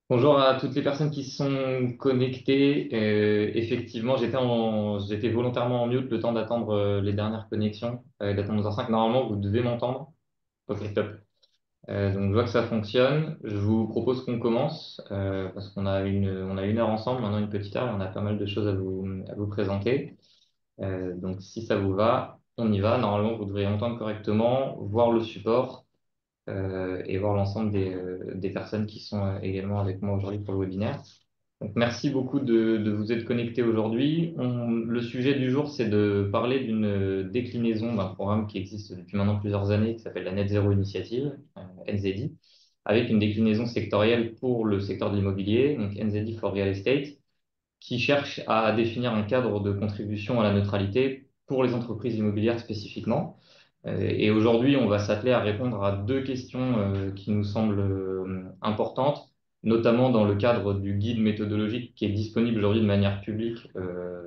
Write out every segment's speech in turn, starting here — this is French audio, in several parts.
Bonjour à toutes les personnes qui sont connectées. Effectivement, j'étais volontairement en mute le temps d'attendre les dernières connexions, d'attendre 11h05. Normalement, vous devez m'entendre. Ok, top. Donc, je vois que ça fonctionne. Je vous propose qu'on commence parce on a une heure ensemble, maintenant une petite heure, et on a pas mal de choses à vous présenter. Donc, si ça vous va, on y va. Normalement, vous devriez entendre correctement, voir le support et voir l'ensemble des personnes qui sont également avec moi aujourd'hui pour le webinaire. Donc, merci beaucoup de vous être connectés aujourd'hui. Le sujet du jour, c'est de parler d'une déclinaison d'un programme qui existe depuis maintenant plusieurs années, qui s'appelle la Net Zero Initiative, NZI, avec une déclinaison sectorielle pour le secteur de l'immobilier, donc NZI for Real Estate, qui cherche à définir un cadre de contribution à la neutralité pour les entreprises immobilières spécifiquement. Et aujourd'hui, on va s'atteler à répondre à deux questions qui nous semblent importantes, notamment dans le cadre du guide méthodologique qui est disponible aujourd'hui de manière publique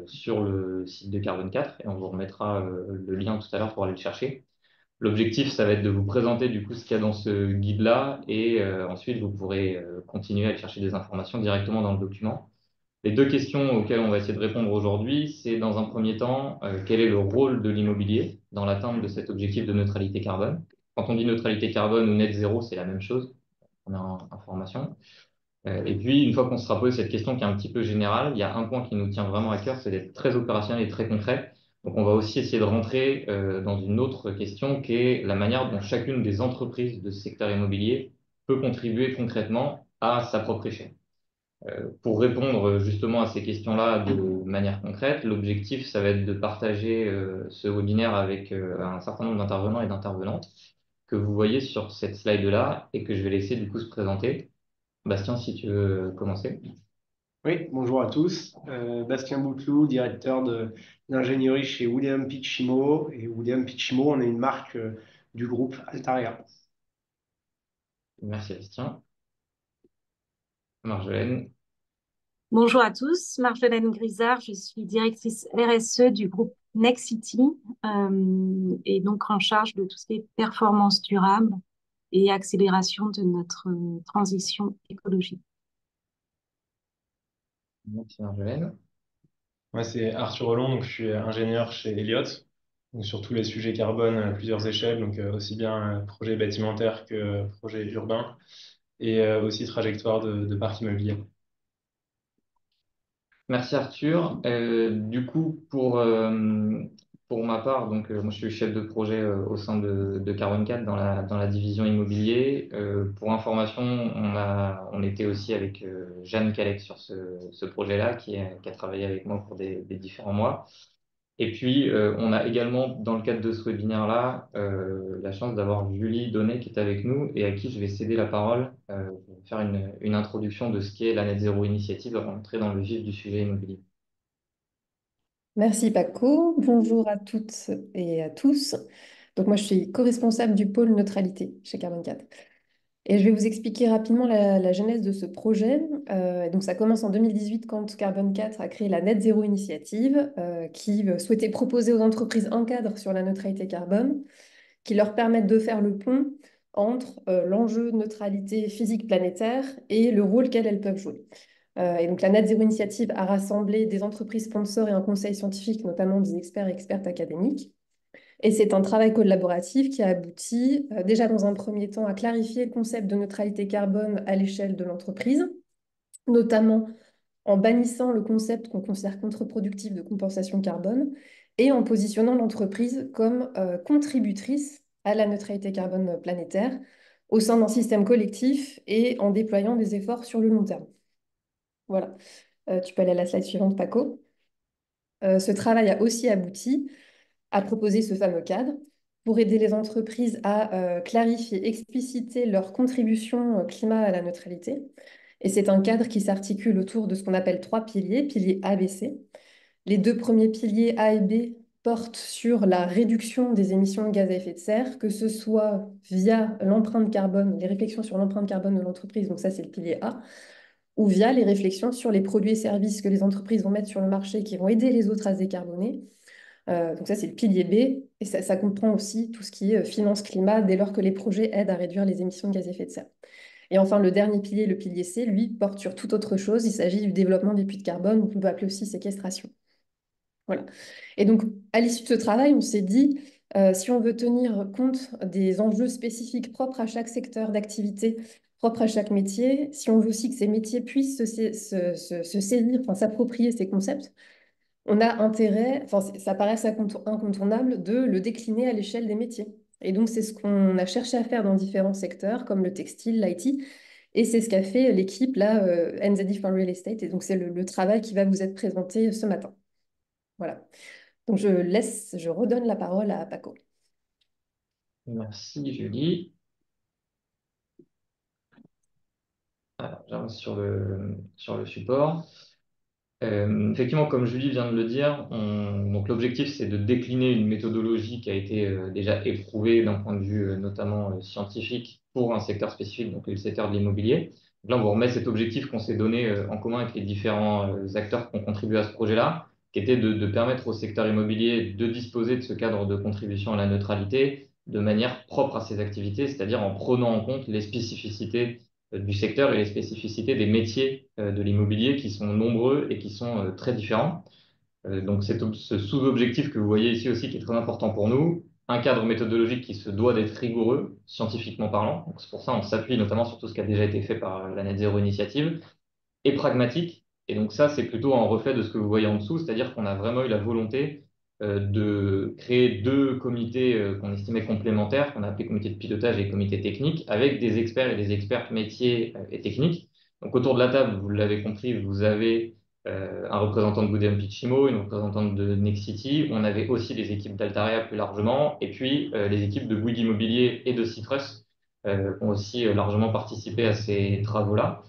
sur le site de Carbone 4, et on vous remettra le lien tout à l'heure pour aller le chercher. L'objectif, ça va être de vous présenter du coup ce qu'il y a dans ce guide-là, et ensuite vous pourrez continuer à aller chercher des informations directement dans le document. Les deux questions auxquelles on va essayer de répondre aujourd'hui, c'est dans un premier temps, quel est le rôle de l'immobilier dans l'atteinte de cet objectif de neutralité carbone? Quand on dit neutralité carbone ou net zéro, c'est la même chose, première information. Et puis, une fois qu'on se sera posé cette question qui est un petit peu générale, il y a un point qui nous tient vraiment à cœur, c'est d'être très opérationnel et très concret. Donc, on va aussi essayer de rentrer dans une autre question qui est la manière dont chacune des entreprises de ce secteur immobilier peut contribuer concrètement à sa propre échelle. Pour répondre justement à ces questions-là de manière concrète, l'objectif, ça va être de partager ce webinaire avec un certain nombre d'intervenants et d'intervenantes que vous voyez sur cette slide-là et que je vais laisser du coup se présenter. Bastien, si tu veux commencer. Oui, bonjour à tous. Bastien Bouteloup, directeur d'ingénierie chez William Pichimo. Et William Pichimo, on est une marque du groupe Altaria. Merci Bastien. Marjolaine. Bonjour à tous, Marjolaine Grisard, je suis directrice RSE du groupe Nexity et donc en charge de tout ce qui est performance durable et accélération de notre transition écologique. Merci Marjolaine. Moi, c'est Arthur Rollon, donc je suis ingénieur chez Elliott, donc sur tous les sujets carbone à plusieurs échelles, donc aussi bien projet bâtimentaire que projet urbain, et aussi trajectoire de parc immobilier. Merci Arthur. Du coup, pour ma part, donc, moi je suis chef de projet au sein de Carbone 4 dans la division immobilier. Pour information, on était aussi avec Jeanne Calec sur ce projet-là qui a travaillé avec moi pour des différents mois. Et puis, on a également, dans le cadre de ce webinaire-là, la chance d'avoir Julie Donnet qui est avec nous et à qui je vais céder la parole pour faire une introduction de ce qu'est la Net Zero Initiative, avant d'entrer dans le vif du sujet immobilier. Merci Paco, bonjour à toutes et à tous. Donc moi je suis co-responsable du pôle neutralité chez Carbone 4. Et je vais vous expliquer rapidement la genèse de ce projet. Donc ça commence en 2018 quand Carbone 4 a créé la Net Zero Initiative qui souhaitait proposer aux entreprises un cadre sur la neutralité carbone qui leur permette de faire le pont entre l'enjeu de neutralité physique planétaire et le rôle qu'elles peuvent jouer. Et donc la Net Zero Initiative a rassemblé des entreprises sponsors et un conseil scientifique, notamment des experts et expertes académiques. Et c'est un travail collaboratif qui a abouti, déjà dans un premier temps, à clarifier le concept de neutralité carbone à l'échelle de l'entreprise, notamment en bannissant le concept qu'on considère contre-productif de compensation carbone et en positionnant l'entreprise comme contributrice à la neutralité carbone planétaire au sein d'un système collectif et en déployant des efforts sur le long terme. Voilà. Tu peux aller à la slide suivante, Paco. Ce travail a aussi abouti à proposer ce fameux cadre pour aider les entreprises à clarifier, expliciter leur contribution climat à la neutralité. Et c'est un cadre qui s'articule autour de ce qu'on appelle trois piliers, piliers A, B, C. Les deux premiers piliers A et B portent sur la réduction des émissions de gaz à effet de serre, que ce soit via l'empreinte carbone, les réflexions sur l'empreinte carbone de l'entreprise, donc ça c'est le pilier A, ou via les réflexions sur les produits et services que les entreprises vont mettre sur le marché qui vont aider les autres à se décarboner. Donc ça, c'est le pilier B. Et ça comprend aussi tout ce qui est finance climat, dès lors que les projets aident à réduire les émissions de gaz à effet de serre. Et enfin, le dernier pilier, le pilier C, lui, porte sur toute autre chose. Il s'agit du développement des puits de carbone, qu'on peut appeler aussi séquestration. Voilà. Et donc, à l'issue de ce travail, on s'est dit, si on veut tenir compte des enjeux spécifiques propres à chaque secteur d'activité, propres à chaque métier, si on veut aussi que ces métiers puissent se saisir, enfin, s'approprier ces concepts, on a intérêt, enfin, ça paraît assez incontournable de le décliner à l'échelle des métiers. Et donc, c'est ce qu'on a cherché à faire dans différents secteurs, comme le textile, l'IT, et c'est ce qu'a fait l'équipe, là, NZD for Real Estate. Et donc, c'est le travail qui va vous être présenté ce matin. Voilà. Donc, je redonne la parole à Paco. Merci, Julie. Alors, j'avance sur le support. Effectivement, comme Julie vient de le dire, donc l'objectif, c'est de décliner une méthodologie qui a été déjà éprouvée d'un point de vue notamment scientifique pour un secteur spécifique, donc le secteur de l'immobilier. Donc là, on vous remet cet objectif qu'on s'est donné en commun avec les différents acteurs qui ont contribué à ce projet-là, qui était de permettre au secteur immobilier de disposer de ce cadre de contribution à la neutralité de manière propre à ses activités, c'est-à-dire en prenant en compte les spécificités du secteur et les spécificités des métiers de l'immobilier qui sont nombreux et qui sont très différents. Donc ce sous-objectif que vous voyez ici aussi qui est très important pour nous, un cadre méthodologique qui se doit d'être rigoureux, scientifiquement parlant. Donc c'est pour ça qu'on s'appuie notamment sur tout ce qui a déjà été fait par la Net Zero Initiative, et pragmatique. Et donc ça, c'est plutôt un reflet de ce que vous voyez en dessous, c'est-à-dire qu'on a vraiment eu la volonté de créer deux comités qu'on estimait complémentaires, qu'on a appelés comité de pilotage et comité technique, avec des experts et des experts métiers et techniques. Donc autour de la table, vous l'avez compris, vous avez un représentant de Goodem Pichimo, une représentante de Nexity. On avait aussi les équipes d'Altaria plus largement, et puis les équipes de Bouygues Immobilier et de Citrus ont aussi largement participé à ces travaux-là,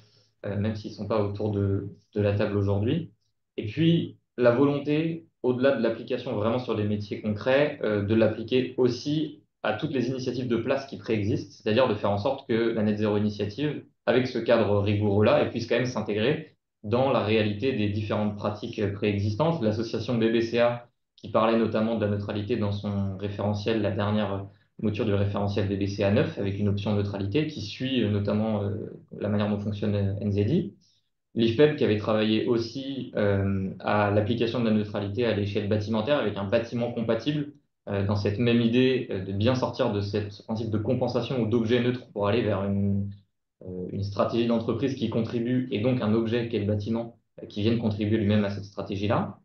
même s'ils ne sont pas autour de la table aujourd'hui. Et puis, la volonté, au-delà de l'application vraiment sur des métiers concrets, de l'appliquer aussi à toutes les initiatives de place qui préexistent, c'est-à-dire de faire en sorte que la Net Zero Initiative, avec ce cadre rigoureux-là, elle puisse quand même s'intégrer dans la réalité des différentes pratiques préexistantes. L'association BBCA, qui parlait notamment de la neutralité dans son référentiel, la dernière mouture du référentiel BBCA 9, avec une option neutralité qui suit notamment la manière dont fonctionne NZD. L'IFPEB qui avait travaillé aussi à l'application de la neutralité à l'échelle bâtimentaire avec un bâtiment compatible dans cette même idée de bien sortir de ce principe de compensation ou d'objet neutre pour aller vers une stratégie d'entreprise qui contribue et donc un objet qui est le bâtiment qui vienne contribuer lui-même à cette stratégie-là.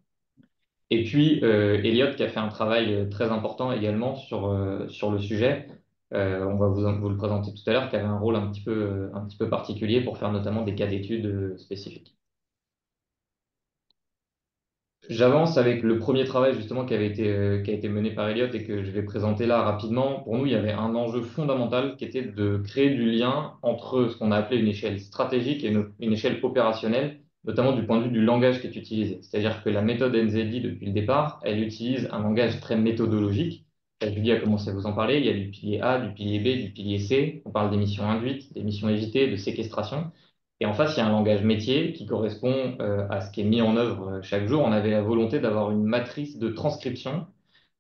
Et puis, Elliot qui a fait un travail très important également sur le sujet. On va vous le présenter tout à l'heure, qui avait un rôle un petit peu particulier pour faire notamment des cas d'études spécifiques. J'avance avec le premier travail justement qui a été mené par Elliot et que je vais présenter là rapidement. Pour nous, il y avait un enjeu fondamental qui était de créer du lien entre ce qu'on a appelé une échelle stratégique et une échelle opérationnelle, notamment du point de vue du langage qui est utilisé. C'est-à-dire que la méthode NZD, depuis le départ, elle utilise un langage très méthodologique. Julie a commencé à vous en parler. Il y a du pilier A, du pilier B, du pilier C. On parle d'émissions induites, d'émissions évitées, de séquestration. Et en face, il y a un langage métier qui correspond à ce qui est mis en œuvre chaque jour. On avait la volonté d'avoir une matrice de transcription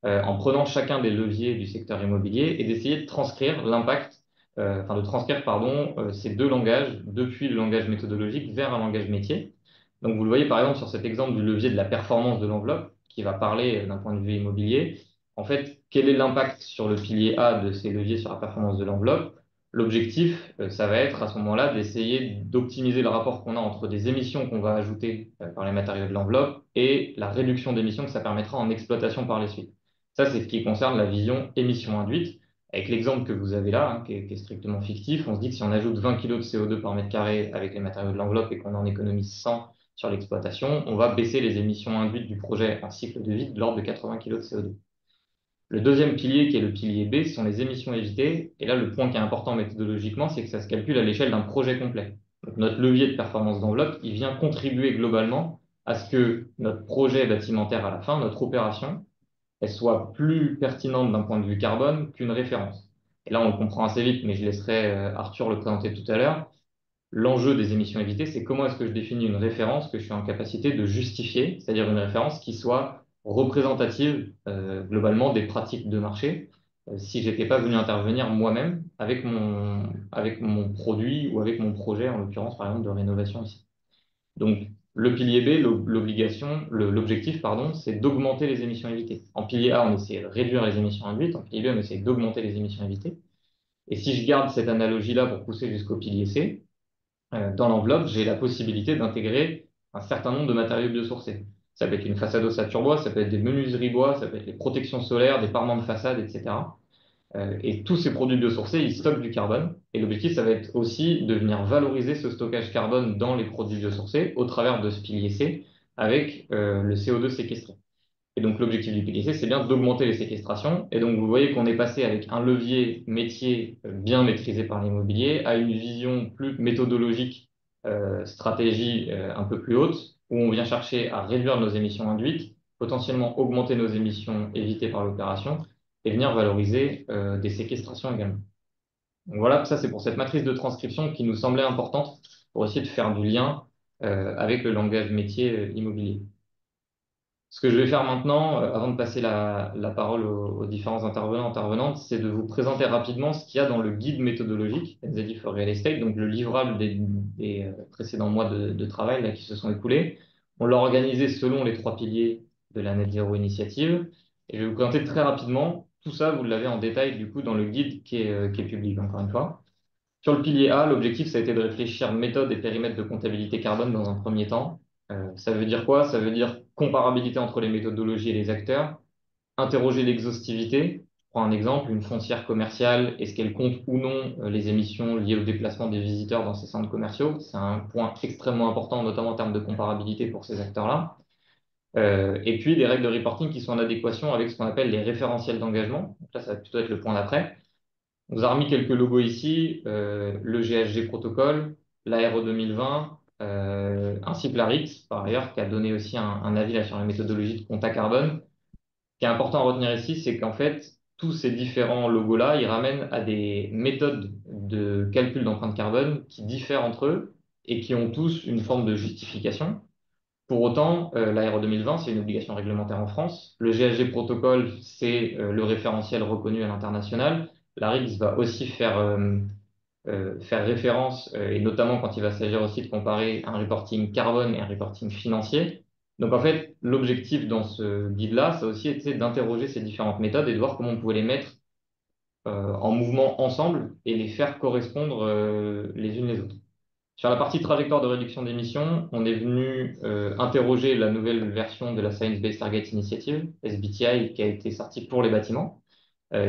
en prenant chacun des leviers du secteur immobilier et d'essayer de transcrire l'impact, enfin de transcrire, pardon, ces deux langages depuis le langage méthodologique vers un langage métier. Donc vous le voyez par exemple sur cet exemple du levier de la performance de l'enveloppe qui va parler d'un point de vue immobilier. En fait, quel est l'impact sur le pilier A de ces leviers sur la performance de l'enveloppe? L'objectif, ça va être à ce moment-là d'essayer d'optimiser le rapport qu'on a entre des émissions qu'on va ajouter par les matériaux de l'enveloppe et la réduction d'émissions que ça permettra en exploitation par les suite. Ça, c'est ce qui concerne la vision émission induite. Avec l'exemple que vous avez là, hein, qui est strictement fictif, on se dit que si on ajoute 20 kg de CO2 par mètre carré avec les matériaux de l'enveloppe et qu'on en économise 100 sur l'exploitation, on va baisser les émissions induites du projet en cycle de vie de l'ordre de 80 kg de CO2. Le deuxième pilier, qui est le pilier B, ce sont les émissions évitées. Et là, le point qui est important méthodologiquement, c'est que ça se calcule à l'échelle d'un projet complet. Donc, notre levier de performance d'enveloppe, il vient contribuer globalement à ce que notre projet bâtimentaire à la fin, notre opération, elle soit plus pertinente d'un point de vue carbone qu'une référence. Et là, on le comprend assez vite, mais je laisserai Arthur le présenter tout à l'heure. L'enjeu des émissions évitées, c'est comment est-ce que je définis une référence que je suis en capacité de justifier, c'est-à-dire une référence qui soit représentative globalement des pratiques de marché. Si j'étais pas venu intervenir moi-même avec mon produit ou avec mon projet, en l'occurrence, par exemple, de rénovation ici. Donc, le pilier B, l'objectif, pardon, c'est d'augmenter les émissions évitées. En pilier A, on essaie de réduire les émissions induites. En pilier B, on essaie d'augmenter les émissions évitées. Et si je garde cette analogie-là pour pousser jusqu'au pilier C, dans l'enveloppe, j'ai la possibilité d'intégrer un certain nombre de matériaux biosourcés. Ça peut être une façade ossature bois, ça peut être des menuiseries bois, ça peut être les protections solaires, des parements de façade, etc. Et tous ces produits biosourcés, ils stockent du carbone. Et l'objectif, ça va être aussi de venir valoriser ce stockage carbone dans les produits biosourcés au travers de ce pilier C avec le CO2 séquestré. Et donc, l'objectif du PDC, c'est bien d'augmenter les séquestrations. Et donc, vous voyez qu'on est passé avec un levier métier bien maîtrisé par l'immobilier à une vision plus méthodologique, stratégie un peu plus haute, où on vient chercher à réduire nos émissions induites, potentiellement augmenter nos émissions évitées par l'opération et venir valoriser des séquestrations également. Donc voilà, ça c'est pour cette matrice de transcription qui nous semblait importante pour essayer de faire du lien avec le langage métier immobilier. Ce que je vais faire maintenant, avant de passer la parole aux différents intervenants, intervenantes, c'est de vous présenter rapidement ce qu'il y a dans le guide méthodologique NZD for Real Estate, donc le livrable des précédents mois de travail là, qui se sont écoulés. On l'a organisé selon les 3 piliers de la Net Zero Initiative. Et je vais vous présenter très rapidement. Tout ça, vous l'avez en détail du coup dans le guide qui est public, encore une fois. Sur le pilier A, l'objectif, ça a été de réfléchir méthode et périmètre de comptabilité carbone dans un premier temps. Ça veut dire quoi? Ça veut dire comparabilité entre les méthodologies et les acteurs, interroger l'exhaustivité. Je prends un exemple, une foncière commerciale, est-ce qu'elle compte ou non les émissions liées au déplacement des visiteurs dans ces centres commerciaux? C'est un point extrêmement important, notamment en termes de comparabilité pour ces acteurs-là. Et puis des règles de reporting qui sont en adéquation avec ce qu'on appelle les référentiels d'engagement. Donc là, ça va plutôt être le point d'après. On vous a remis quelques logos ici, le GHG protocole, l'ARE 2020, ainsi que l'ARIX, par ailleurs, qui a donné aussi un avis là, sur la méthodologie de compta carbone. Ce qui est important à retenir ici, c'est qu'en fait, tous ces différents logos-là, ils ramènent à des méthodes de calcul d'empreinte carbone qui diffèrent entre eux et qui ont tous une forme de justification. Pour autant, l'ARE 2020, c'est une obligation réglementaire en France. Le GHG protocole, c'est le référentiel reconnu à l'international. L'ARIX va aussi faire référence, et notamment quand il va s'agir aussi de comparer un reporting carbone et un reporting financier. Donc en fait, l'objectif dans ce guide-là, ça a aussi été d'interroger ces différentes méthodes et de voir comment on pouvait les mettre en mouvement ensemble et les faire correspondre les unes les autres. Sur la partie trajectoire de réduction d'émissions, on est venu interroger la nouvelle version de la Science Based Target Initiative, SBTI, qui a été sortie pour les bâtiments,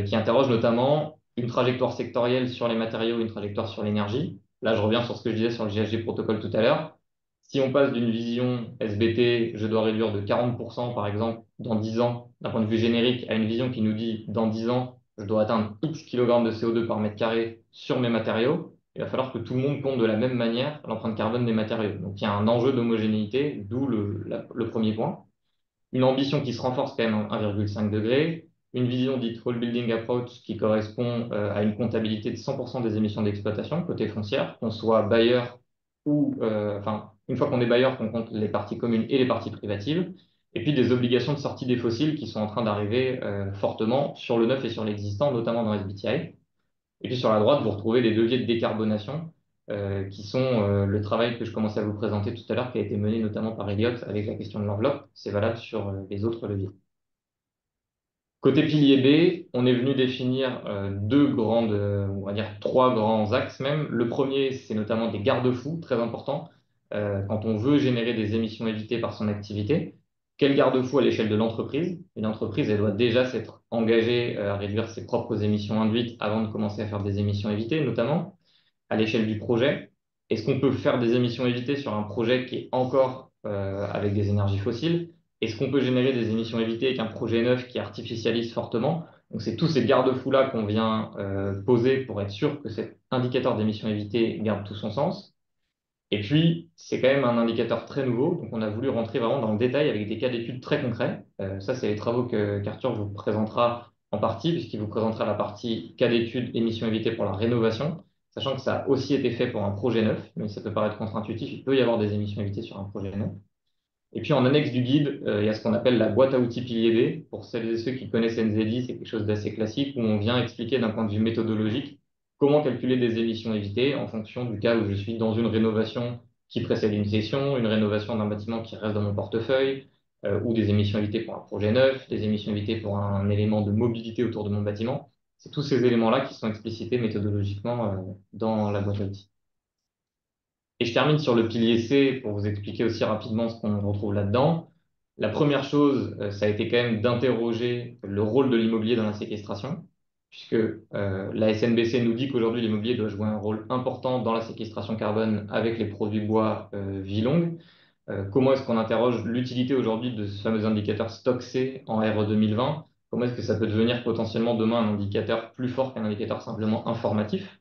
qui interroge notamment une trajectoire sectorielle sur les matériaux, une trajectoire sur l'énergie. Là, je reviens sur ce que je disais sur le GHG protocole tout à l'heure. Si on passe d'une vision SBT, je dois réduire de 40% par exemple dans 10 ans, d'un point de vue générique, à une vision qui nous dit dans 10 ans, je dois atteindre X kg de CO2 par mètre carré sur mes matériaux, il va falloir que tout le monde compte de la même manière l'empreinte carbone des matériaux. Donc il y a un enjeu d'homogénéité, d'où le premier point. Une ambition qui se renforce quand même en 1,5 degré, une vision dite whole building approach qui correspond à une comptabilité de 100% des émissions d'exploitation côté foncière, qu'on soit bailleur ou, enfin, une fois qu'on est bailleur, qu'on compte les parties communes et les parties privatives, et puis des obligations de sortie des fossiles qui sont en train d'arriver fortement sur le neuf et sur l'existant, notamment dans SBTI. Et puis sur la droite, vous retrouvez les leviers de décarbonation qui sont le travail que je commençais à vous présenter tout à l'heure, qui a été mené notamment par Elliott avec la question de l'enveloppe. C'est valable sur les autres leviers. Côté pilier B, on est venu définir on va dire 3 grands axes même. Le premier, c'est notamment des garde-fous très importants quand on veut générer des émissions évitées par son activité. Quel garde-fou à l'échelle de l'entreprise? Une entreprise, elle doit déjà s'être engagée à réduire ses propres émissions induites avant de commencer à faire des émissions évitées, notamment à l'échelle du projet. Est-ce qu'on peut faire des émissions évitées sur un projet qui est encore avec des énergies fossiles? Est-ce qu'on peut générer des émissions évitées avec un projet neuf qui artificialise fortement? Donc, c'est tous ces garde-fous-là qu'on vient poser pour être sûr que cet indicateur d'émissions évitées garde tout son sens. Et puis, c'est quand même un indicateur très nouveau, donc on a voulu rentrer vraiment dans le détail avec des cas d'études très concrets. Ça, c'est les travaux qu'Arthur vous présentera en partie, puisqu'il vous présentera la partie cas d'études émissions évitées pour la rénovation, sachant que ça a aussi été fait pour un projet neuf, mais ça peut paraître contre-intuitif, il peut y avoir des émissions évitées sur un projet neuf. Et puis en annexe du guide, il y a ce qu'on appelle la boîte à outils pilier B. Pour celles et ceux qui connaissent NZD, c'est quelque chose d'assez classique où on vient expliquer d'un point de vue méthodologique comment calculer des émissions évitées en fonction du cas où je suis dans une rénovation qui précède une cession, une rénovation d'un bâtiment qui reste dans mon portefeuille, ou des émissions évitées pour un projet neuf, des émissions évitées pour un élément de mobilité autour de mon bâtiment. C'est tous ces éléments-là qui sont explicités méthodologiquement dans la boîte à outils. Et je termine sur le pilier C pour vous expliquer aussi rapidement ce qu'on retrouve là-dedans. La première chose, ça a été quand même d'interroger le rôle de l'immobilier dans la séquestration, puisque la SNBC nous dit qu'aujourd'hui l'immobilier doit jouer un rôle important dans la séquestration carbone avec les produits bois vie longue. Comment est-ce qu'on interroge l'utilité aujourd'hui de ce fameux indicateur stock C en RE 2020? Comment est-ce que ça peut devenir potentiellement demain un indicateur plus fort qu'un indicateur simplement informatif?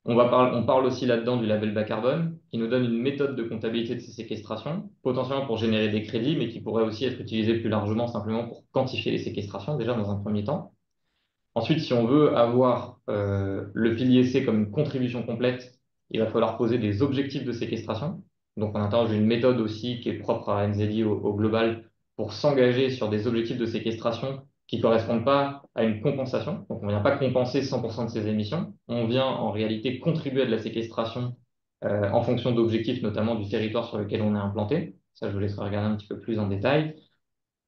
On parle aussi là-dedans du label bas carbone, qui nous donne une méthode de comptabilité de ces séquestrations, potentiellement pour générer des crédits, mais qui pourrait aussi être utilisée plus largement simplement pour quantifier les séquestrations, déjà dans un premier temps. Ensuite, si on veut avoir le pilier C comme une contribution complète, il va falloir poser des objectifs de séquestration. Donc, on interroge une méthode aussi qui est propre à NZI au global pour s'engager sur des objectifs de séquestration qui ne correspondent pas à une compensation. Donc, on ne vient pas compenser 100% de ces émissions. On vient en réalité contribuer à de la séquestration en fonction d'objectifs, notamment du territoire sur lequel on est implanté. Ça, je vous laisserai regarder un petit peu plus en détail.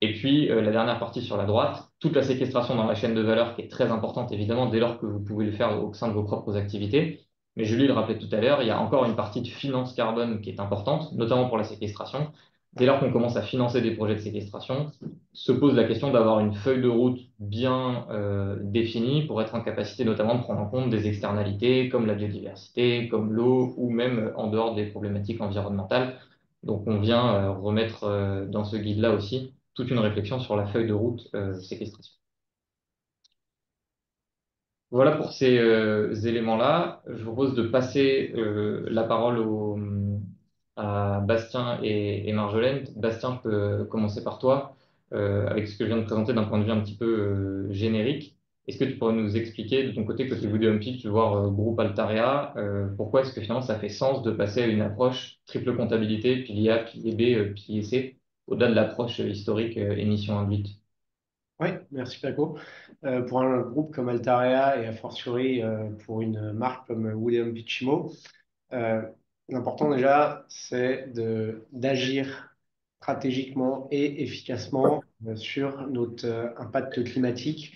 Et puis, la dernière partie sur la droite, toute la séquestration dans la chaîne de valeur qui est très importante, évidemment, dès lors que vous pouvez le faire au sein de vos propres activités. Mais Julie le rappelait tout à l'heure, il y a encore une partie de finance carbone qui est importante, notamment pour la séquestration. Dès lors qu'on commence à financer des projets de séquestration, se pose la question d'avoir une feuille de route bien définie pour être en capacité notamment de prendre en compte des externalités comme la biodiversité, comme l'eau, ou même en dehors des problématiques environnementales. Donc on vient remettre dans ce guide-là aussi toute une réflexion sur la feuille de route séquestration. Voilà pour ces éléments-là. Je vous propose de passer la parole à Bastien et Marjolaine. Bastien, je peux commencer par toi avec ce que je viens de présenter d'un point de vue un petit peu générique. Est-ce que tu pourrais nous expliquer de ton côté, côté Woody Pitch, voire groupe Altarea, pourquoi est-ce que finalement ça fait sens de passer à une approche triple comptabilité, pilier A, pilier B, pilier C, au-delà de l'approche historique émission induite? Oui, merci Paco. Pour un groupe comme Altarea et a fortiori pour une marque comme William Pichimo, euh, l'important déjà, c'est d'agir stratégiquement et efficacement sur notre impact climatique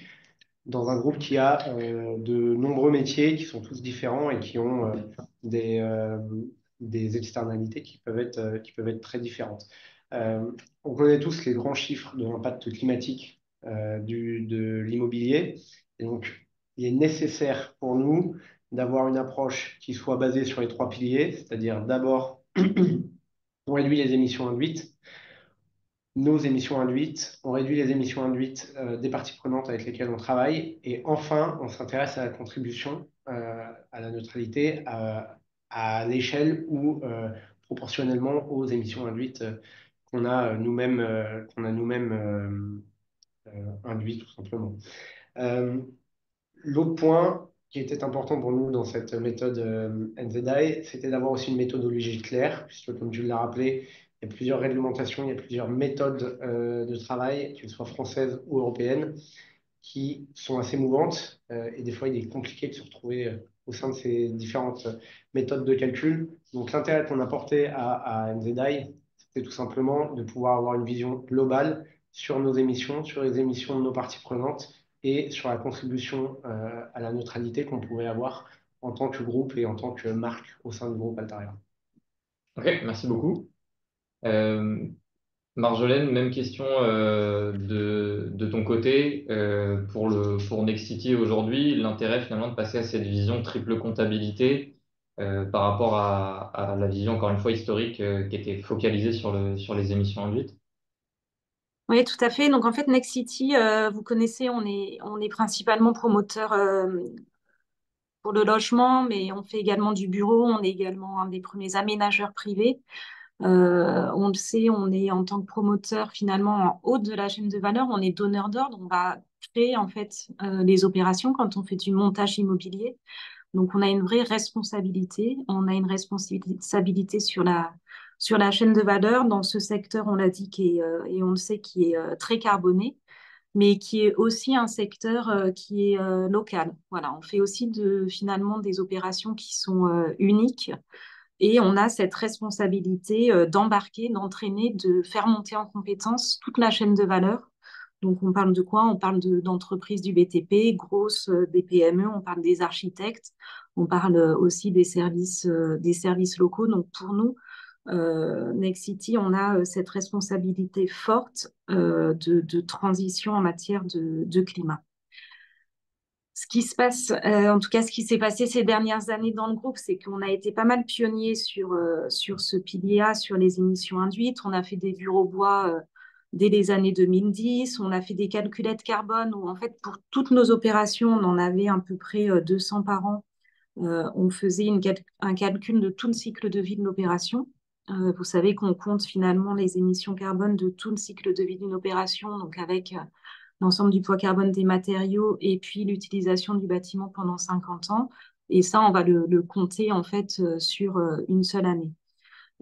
dans un groupe qui a de nombreux métiers qui sont tous différents et qui ont des, euh, des externalités qui peuvent être très différentes. Euh, on connaît tous les grands chiffres de l'impact climatique de l'immobilier. Et donc, il est nécessaire pour nous d'avoir une approche qui soit basée sur les trois piliers, c'est-à-dire d'abord, on réduit les émissions induites, nos émissions induites, on réduit les émissions induites des parties prenantes avec lesquelles on travaille, et enfin, on s'intéresse à la contribution à la neutralité à l'échelle ou proportionnellement aux émissions induites qu'on a nous-mêmes induites, tout simplement. Euh, L'autre point qui était important pour nous dans cette méthode NZI, c'était d'avoir aussi une méthodologie claire, puisque comme tu l'as rappelé, il y a plusieurs réglementations, il y a plusieurs méthodes de travail, qu'elles soient françaises ou européennes, qui sont assez mouvantes et des fois il est compliqué de se retrouver au sein de ces différentes méthodes de calcul. Donc l'intérêt qu'on apportait à NZI, c'était tout simplement de pouvoir avoir une vision globale sur nos émissions, sur les émissions de nos parties prenantes et sur la contribution à la neutralité qu'on pourrait avoir en tant que groupe et en tant que marque au sein du groupe Altaria. Ok, merci beaucoup. Euh, Marjolaine, même question de ton côté. Pour Nexity aujourd'hui, l'intérêt finalement de passer à cette vision triple comptabilité par rapport à la vision, encore une fois, historique qui était focalisée sur les émissions induites. Oui, tout à fait. Donc, en fait, Nexity, vous connaissez, on est principalement promoteur pour le logement, mais on fait également du bureau. On est également un des premiers aménageurs privés. On le sait, on est en tant que promoteur finalement en haut de la chaîne de valeur. On est donneur d'ordre. On va créer en fait les opérations quand on fait du montage immobilier. Donc, on a une vraie responsabilité. On a une responsabilité sur la chaîne de valeur dans ce secteur, on l'a dit, et on le sait, qui est très carboné. mais qui est aussi un secteur qui est local. Voilà, on fait aussi finalement des opérations qui sont uniques et on a cette responsabilité d'embarquer, d'entraîner, de faire monter en compétence toute la chaîne de valeur. Donc, on parle de quoi? On parle d'entreprises du BTP, grosses, des PME, on parle des architectes, on parle aussi des services locaux. Donc, pour nous, Nexity, on a cette responsabilité forte de transition en matière de climat. Ce qui se passe, en tout cas, ce qui s'est passé ces dernières années dans le groupe, c'est qu'on a été pas mal pionniers sur ce pilier-là, sur les émissions induites. On a fait des bureaux bois dès les années 2010. On a fait des calculettes carbone où, en fait, pour toutes nos opérations, on en avait à peu près 200 par an. On faisait un calcul de tout le cycle de vie de l'opération. Vous savez qu'on compte finalement les émissions carbone de tout le cycle de vie d'une opération, donc avec l'ensemble du poids carbone des matériaux et puis l'utilisation du bâtiment pendant 50 ans. Et ça, on va le compter en fait sur une seule année.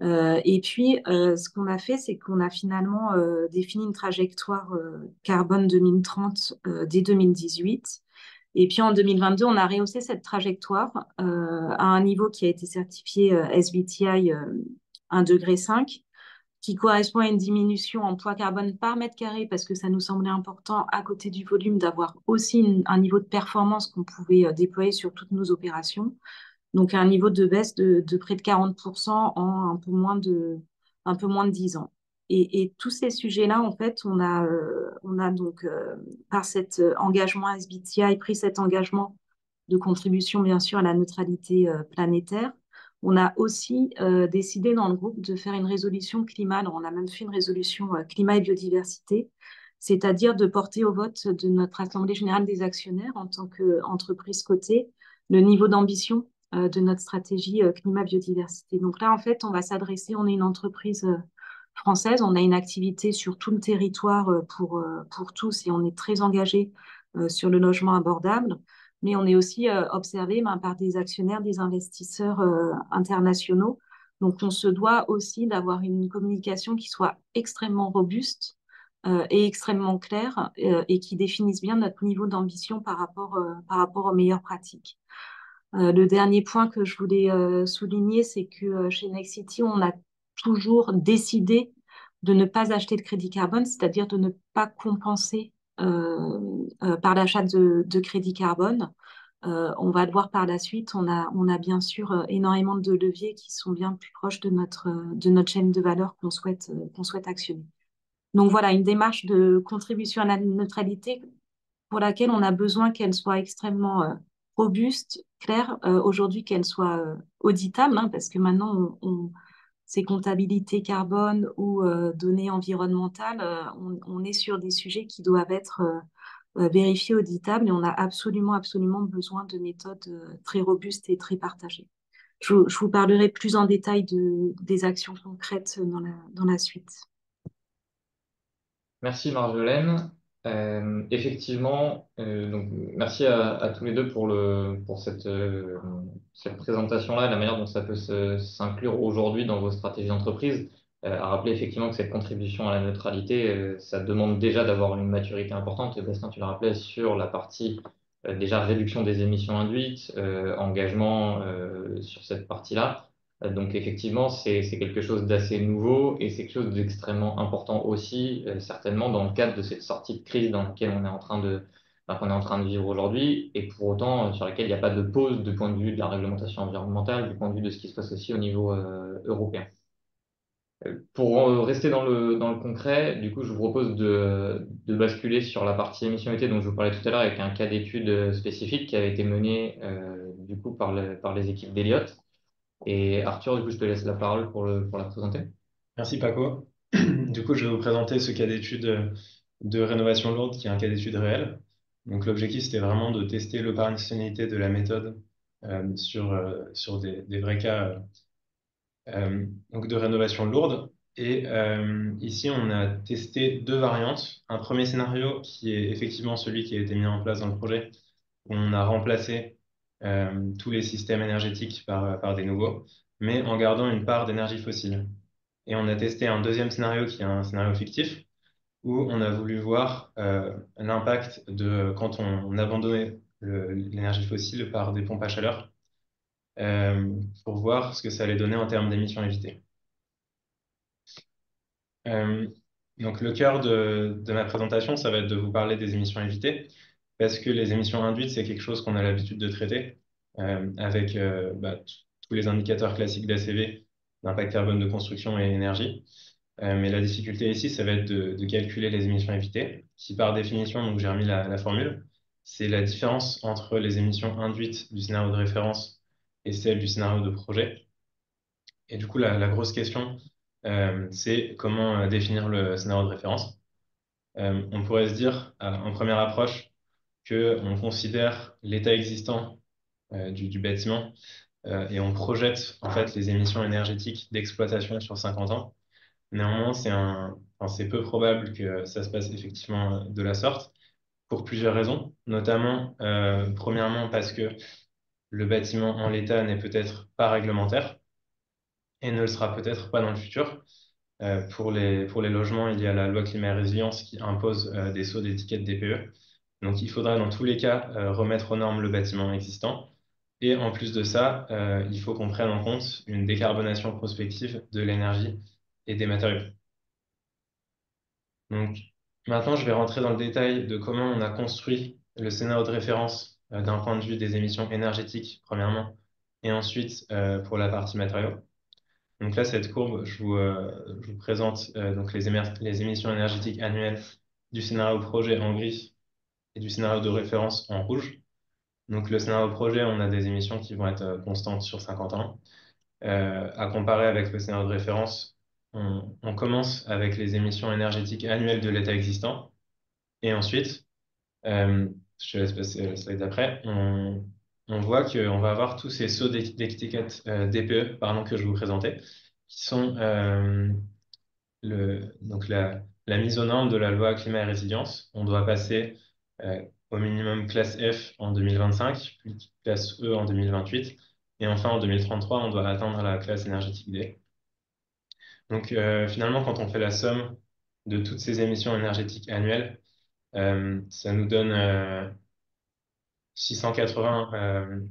Et puis, ce qu'on a fait, c'est qu'on a finalement défini une trajectoire carbone 2030 dès 2018. Et puis en 2022, on a rehaussé cette trajectoire à un niveau qui a été certifié SBTi 1,5 degré, qui correspond à une diminution en poids carbone par mètre carré, parce que ça nous semblait important, à côté du volume, d'avoir aussi un niveau de performance qu'on pouvait déployer sur toutes nos opérations. Donc un niveau de baisse de près de 40% en un peu moins de 10 ans. Et tous ces sujets-là, en fait, on a donc, par cet engagement SBTI, pris cet engagement de contribution, bien sûr, à la neutralité planétaire. On a aussi décidé dans le groupe de faire une résolution climat. Alors, on a même fait une résolution climat et biodiversité, c'est-à-dire de porter au vote de notre Assemblée générale des actionnaires en tant qu'entreprise cotée le niveau d'ambition de notre stratégie climat-biodiversité. Donc là, en fait, on va s'adresser, on est une entreprise française, on a une activité sur tout le territoire pour tous et on est très engagé sur le logement abordable, mais on est aussi observé par des actionnaires, des investisseurs internationaux. Donc on se doit aussi d'avoir une communication qui soit extrêmement robuste et extrêmement claire et qui définisse bien notre niveau d'ambition par rapport aux meilleures pratiques. Le dernier point que je voulais souligner, c'est que chez Nexity, on a toujours décidé de ne pas acheter de crédit carbone, c'est-à-dire de ne pas compenser par l'achat de crédit carbone. On va le voir par la suite, on a bien sûr énormément de leviers qui sont bien plus proches de notre chaîne de valeur qu'on souhaite actionner. Donc voilà, une démarche de contribution à la neutralité pour laquelle on a besoin qu'elle soit extrêmement robuste, claire, aujourd'hui qu'elle soit auditable, hein, parce que maintenant, ces comptabilités carbone ou données environnementales, on est sur des sujets qui doivent être vérifiés, auditables, et on a absolument, absolument besoin de méthodes très robustes et très partagées. Je vous parlerai plus en détail des actions concrètes dans la suite. Merci Marjolaine. Effectivement, donc merci à tous les deux pour cette présentation-là, la manière dont ça peut s'inclure aujourd'hui dans vos stratégies d'entreprise. À rappeler effectivement que cette contribution à la neutralité, ça demande déjà d'avoir une maturité importante. Et Bastien, tu l'as rappelé sur la partie déjà réduction des émissions induites, engagement sur cette partie-là. Donc effectivement, c'est quelque chose d'assez nouveau et c'est quelque chose d'extrêmement important aussi, certainement dans le cadre de cette sortie de crise dans laquelle on est en train qu'on est en train de vivre aujourd'hui et pour autant sur laquelle il n'y a pas de pause du point de vue de la réglementation environnementale, du point de vue de ce qui se passe aussi au niveau européen. Pour rester dans le concret, du coup, je vous propose de basculer sur la partie émission-été dont je vous parlais tout à l'heure avec un cas d'étude spécifique qui avait été mené du coup par les équipes d'Eliott. Et Arthur, du coup, je te laisse la parole pour la présenter. Merci Paco. Du coup, je vais vous présenter ce cas d'étude de rénovation lourde qui est un cas d'étude réel. Donc, l'objectif, c'était vraiment de tester l'opérationnalité de la méthode sur des vrais cas donc de rénovation lourde. Et ici, on a testé deux variantes. Un premier scénario qui est effectivement celui qui a été mis en place dans le projet. On a remplacé tous les systèmes énergétiques par des nouveaux, mais en gardant une part d'énergie fossile. Et on a testé un deuxième scénario qui est un scénario fictif, où on a voulu voir l'impact de quand on abandonnait l'énergie fossile par des pompes à chaleur pour voir ce que ça allait donner en termes d'émissions évitées. Euh, donc le cœur de ma présentation, ça va être de vous parler des émissions évitées, parce que les émissions induites, c'est quelque chose qu'on a l'habitude de traiter avec tous les indicateurs classiques d'ACV, d'impact carbone de construction et énergie. Mais la difficulté ici, ça va être de calculer les émissions évitées, qui par définition, donc j'ai remis la formule, c'est la différence entre les émissions induites du scénario de référence et celles du scénario de projet. Et du coup, la grosse question, c'est comment définir le scénario de référence. On pourrait se dire, en première approche, qu'on considère l'état existant du bâtiment et on projette en fait les émissions énergétiques d'exploitation sur 50 ans. Néanmoins, c'est peu probable que ça se passe effectivement de la sorte, pour plusieurs raisons, notamment, premièrement, parce que le bâtiment en l'état n'est peut-être pas réglementaire et ne le sera peut-être pas dans le futur. Pour les logements, il y a la loi climat et résilience qui impose des sceaux d'étiquette DPE. Donc, il faudra dans tous les cas remettre aux normes le bâtiment existant. Et en plus de ça, il faut qu'on prenne en compte une décarbonation prospective de l'énergie et des matériaux. Donc, maintenant, je vais rentrer dans le détail de comment on a construit le scénario de référence d'un point de vue des émissions énergétiques, premièrement, et ensuite pour la partie matériaux. Donc là, cette courbe, je vous présente donc les émissions énergétiques annuelles du scénario projet en gris et du scénario de référence en rouge. Donc le scénario projet, on a des émissions qui vont être constantes sur 50 ans. À comparer avec le scénario de référence, on commence avec les émissions énergétiques annuelles de l'état existant. Et ensuite, euh, je te laisse passer la slide d'après, on voit qu'on va avoir tous ces sauts d'étiquette DPE pardon, que je vous présentais, qui sont donc la mise aux normes de la loi climat et résilience. On doit passer au minimum classe F en 2025, puis classe E en 2028, et enfin en 2033, on doit atteindre la classe énergétique D. Donc finalement, quand on fait la somme de toutes ces émissions énergétiques annuelles, ça nous donne 680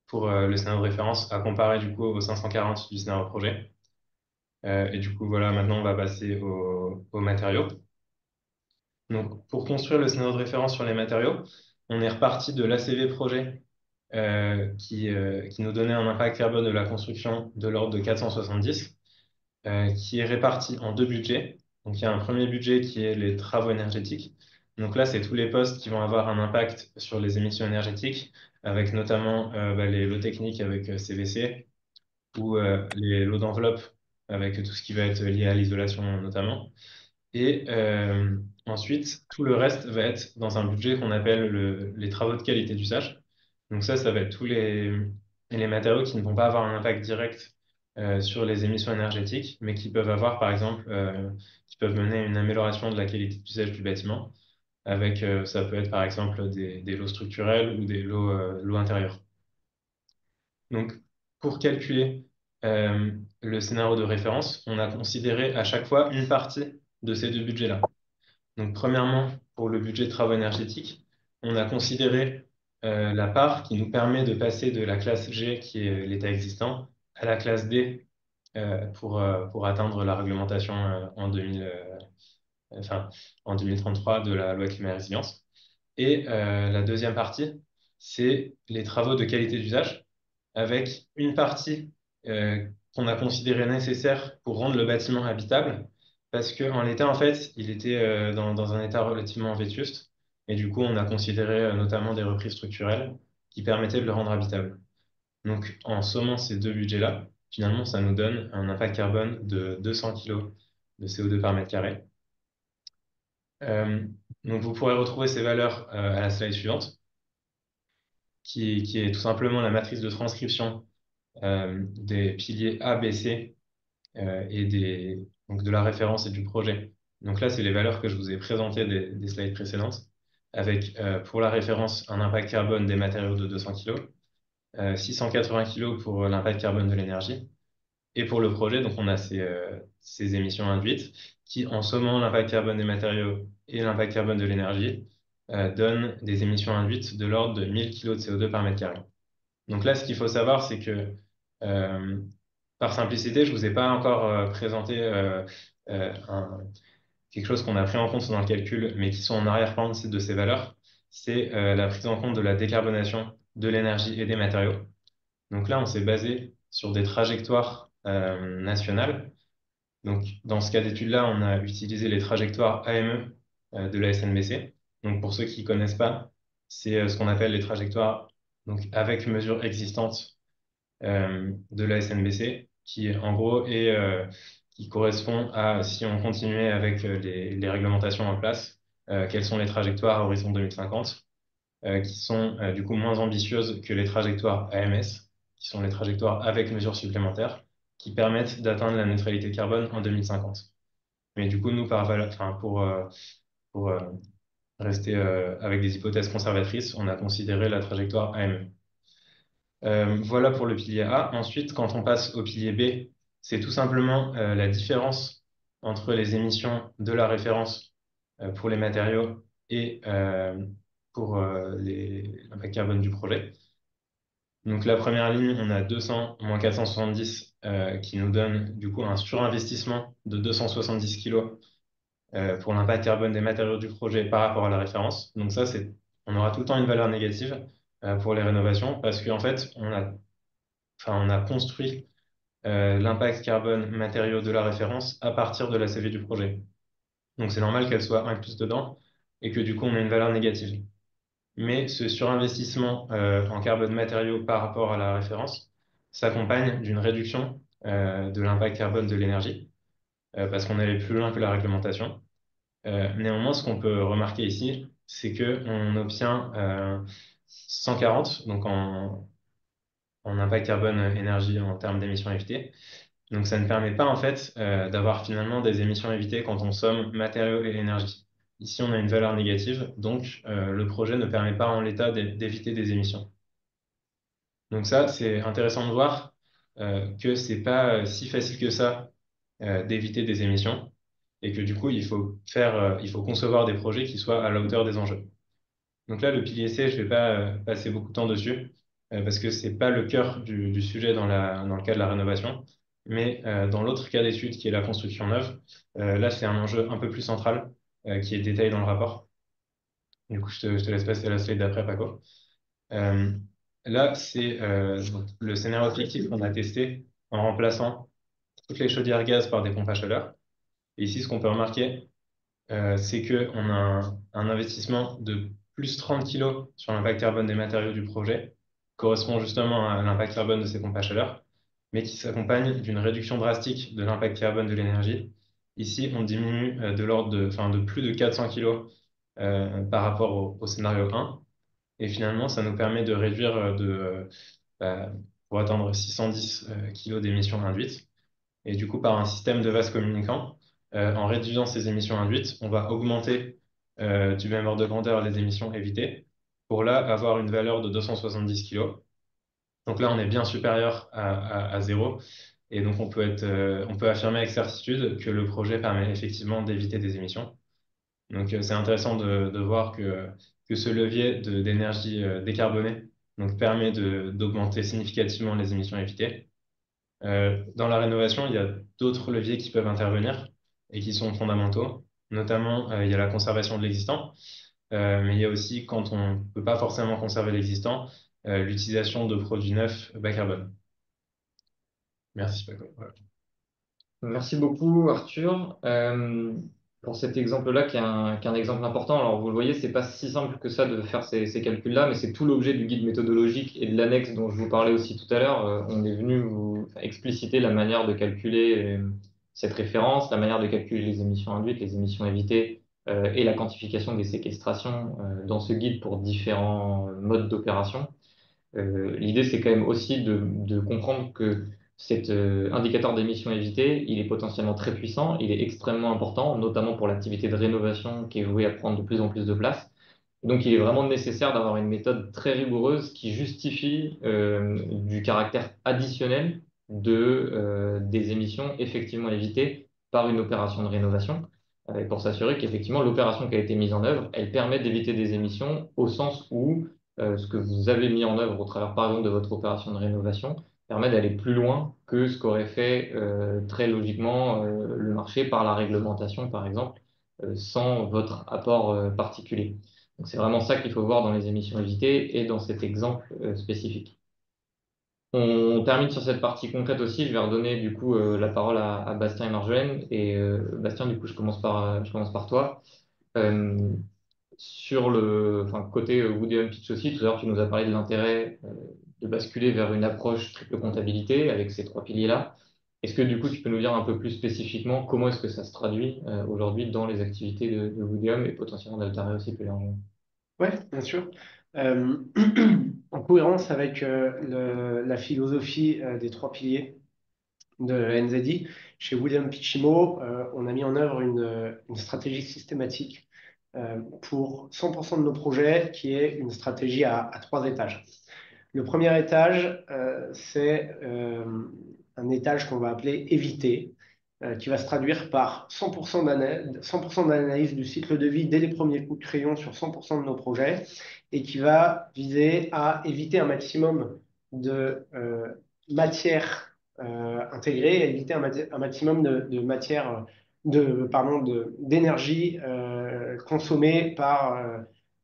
pour le scénario de référence, à comparer du coup aux 540 du scénario projet. Et du coup, voilà, maintenant on va passer aux matériaux. Donc, pour construire le scénario de référence sur les matériaux, on est reparti de l'ACV projet qui nous donnait un impact carbone de la construction de l'ordre de 470, qui est réparti en deux budgets. Donc, il y a un premier budget qui est les travaux énergétiques. Donc là, c'est tous les postes qui vont avoir un impact sur les émissions énergétiques, avec notamment les lots techniques avec CVC ou les lots d'enveloppe avec tout ce qui va être lié à l'isolation notamment. Et ensuite, tout le reste va être dans un budget qu'on appelle les travaux de qualité d'usage. Donc ça va être tous les matériaux qui ne vont pas avoir un impact direct sur les émissions énergétiques, mais qui peuvent avoir, par exemple, qui peuvent mener à une amélioration de la qualité d'usage du bâtiment. Avec, ça peut être, par exemple, des lots structurels ou des lots intérieurs. Donc, pour calculer le scénario de référence, on a considéré à chaque fois une partie de ces deux budgets-là. Donc, premièrement, pour le budget de travaux énergétiques, on a considéré la part qui nous permet de passer de la classe G, qui est l'état existant, à la classe D pour atteindre la réglementation en 2033 de la loi climat et résilience. Et la deuxième partie, c'est les travaux de qualité d'usage, avec une partie qu'on a considérée nécessaire pour rendre le bâtiment habitable, parce qu'en l'état, en fait, il était dans un état relativement vétuste, et du coup, on a considéré notamment des reprises structurelles qui permettaient de le rendre habitable. Donc, en sommant ces deux budgets-là, finalement, ça nous donne un impact carbone de 200 kg de CO2 par mètre carré. Donc, vous pourrez retrouver ces valeurs à la slide suivante, qui est tout simplement la matrice de transcription des piliers A, B, C et donc de la référence et du projet. Donc là, c'est les valeurs que je vous ai présentées des slides précédentes, avec pour la référence un impact carbone des matériaux de 200 kg, 680 kg pour l'impact carbone de l'énergie, Et pour le projet, donc on a ces émissions induites qui, en sommant l'impact carbone des matériaux et l'impact carbone de l'énergie, donnent des émissions induites de l'ordre de 1000 kg de CO2 par mètre carré. Donc là, ce qu'il faut savoir, c'est que euh, par simplicité, je ne vous ai pas encore présenté quelque chose qu'on a pris en compte dans le calcul, mais qui sont en arrière-plan de ces valeurs, c'est la prise en compte de la décarbonation de l'énergie et des matériaux. Donc là, on s'est basé sur des trajectoires nationales. Donc dans ce cas d'étude-là, on a utilisé les trajectoires AME de la SNBC. Donc pour ceux qui ne connaissent pas, c'est ce qu'on appelle les trajectoires donc avec mesure existante de la SNBC, qui en gros qui correspond à si on continuait avec les réglementations en place, quelles sont les trajectoires à horizon 2050, qui sont du coup moins ambitieuses que les trajectoires AMS, qui sont les trajectoires avec mesures supplémentaires, qui permettent d'atteindre la neutralité carbone en 2050. Mais du coup, nous, enfin, pour rester avec des hypothèses conservatrices, on a considéré la trajectoire AME. Voilà pour le pilier A. Ensuite, quand on passe au pilier B, c'est tout simplement la différence entre les émissions de la référence pour les matériaux et pour l'impact carbone du projet. Donc la première ligne, on a 200 moins 470 qui nous donne du coup un surinvestissement de 270 kg pour l'impact carbone des matériaux du projet par rapport à la référence. Donc ça, on aura tout le temps une valeur négative pour les rénovations parce qu'en fait, on a construit l'impact carbone matériaux de la référence à partir de la CV du projet. Donc c'est normal qu'elle soit incluse dedans et que du coup on ait une valeur négative. Mais ce surinvestissement en carbone matériaux par rapport à la référence s'accompagne d'une réduction de l'impact carbone de l'énergie parce qu'on allait plus loin que la réglementation. Néanmoins, ce qu'on peut remarquer ici, c'est qu'on obtient 140, donc en impact carbone énergie en termes d'émissions évitées. Donc ça ne permet pas en fait d'avoir finalement des émissions évitées quand on somme matériaux et énergie. Ici, on a une valeur négative, donc le projet ne permet pas en l'état d'éviter des émissions. Donc ça, c'est intéressant de voir que c'est pas si facile que ça d'éviter des émissions et que du coup, il faut concevoir des projets qui soient à la hauteur des enjeux. Donc là, le pilier C, je ne vais pas passer beaucoup de temps dessus parce que c'est pas le cœur du sujet dans le cas de la rénovation. Mais dans l'autre cas d'étude qui est la construction neuve, là, c'est un enjeu un peu plus central qui est détaillé dans le rapport. Du coup, je te laisse passer à la slide d'après, Paco. Euh, Là, c'est donc le scénario fictif qu'on a testé en remplaçant toutes les chaudières gaz par des pompes à chaleur. Et ici, ce qu'on peut remarquer, c'est qu'on a un investissement de plus 30 kg sur l'impact carbone des matériaux du projet, correspond justement à l'impact carbone de ces pompes à chaleur, mais qui s'accompagne d'une réduction drastique de l'impact carbone de l'énergie. Ici, on diminue de l'ordre de plus de 400 kg par rapport au scénario 1. Et finalement, ça nous permet de réduire bah, pour atteindre 610 kg d'émissions induites. Et du coup, par un système de vases communicants, en réduisant ces émissions induites, on va augmenter du même ordre de grandeur les émissions évitées pour là avoir une valeur de 270 kg. Donc là, on est bien supérieur à zéro. Et donc, on peut affirmer avec certitude que le projet permet effectivement d'éviter des émissions. Donc, c'est intéressant de voir que ce levier d'énergie décarbonée donc, permet d'augmenter significativement les émissions évitées. Dans la rénovation, il y a d'autres leviers qui peuvent intervenir et qui sont fondamentaux. Notamment, il y a la conservation de l'existant, mais il y a aussi, quand on ne peut pas forcément conserver l'existant, l'utilisation de produits neufs bas carbone. Merci, Paco. Voilà. Merci beaucoup, Arthur, pour cet exemple-là qui est un exemple important. Alors, vous le voyez, c'est pas si simple que ça de faire ces calculs-là, mais c'est tout l'objet du guide méthodologique et de l'annexe dont je vous parlais aussi tout à l'heure. On est venu vous expliciter la manière de calculer cette référence, la manière de calculer les émissions induites, les émissions évitées et la quantification des séquestrations dans ce guide pour différents modes d'opération. L'idée, c'est quand même aussi de comprendre que cet indicateur d'émissions évitées, il est potentiellement très puissant, il est extrêmement important, notamment pour l'activité de rénovation qui est vouée à prendre de plus en plus de place. Donc, il est vraiment nécessaire d'avoir une méthode très rigoureuse qui justifie du caractère additionnel des émissions effectivement évitées par une opération de rénovation, pour s'assurer qu'effectivement l'opération qui a été mise en œuvre, elle permet d'éviter des émissions au sens où ce que vous avez mis en œuvre au travers, par exemple, de votre opération de rénovation permet d'aller plus loin que ce qu'aurait fait très logiquement le marché par la réglementation, par exemple, sans votre apport particulier. Donc c'est vraiment ça qu'il faut voir dans les émissions évitées et dans cet exemple spécifique. On termine sur cette partie concrète aussi. Je vais redonner du coup la parole à Bastien et Marjolaine. Et Bastien, du coup, je commence par toi. Euh, sur enfin, côté Woody Allen Pitch aussi, tout à l'heure, tu nous as parlé de l'intérêt de basculer vers une approche triple comptabilité avec ces trois piliers-là. Est-ce que du coup, tu peux nous dire un peu plus spécifiquement comment est-ce que ça se traduit aujourd'hui dans les activités de Woody Allen et potentiellement d'Altaria aussi plus largement? Oui, bien sûr. Euh, En cohérence avec la philosophie des trois piliers de NZI, chez William Pichimo, on a mis en œuvre une stratégie systématique pour 100% de nos projets qui est une stratégie à trois étages. Le premier étage, c'est un étage qu'on va appeler éviter, qui va se traduire par 100% d'analyse du cycle de vie dès les premiers coups de crayon sur 100% de nos projets et qui va viser à éviter un maximum de matière intégrée, à éviter un maximum de matière, d'énergie consommée par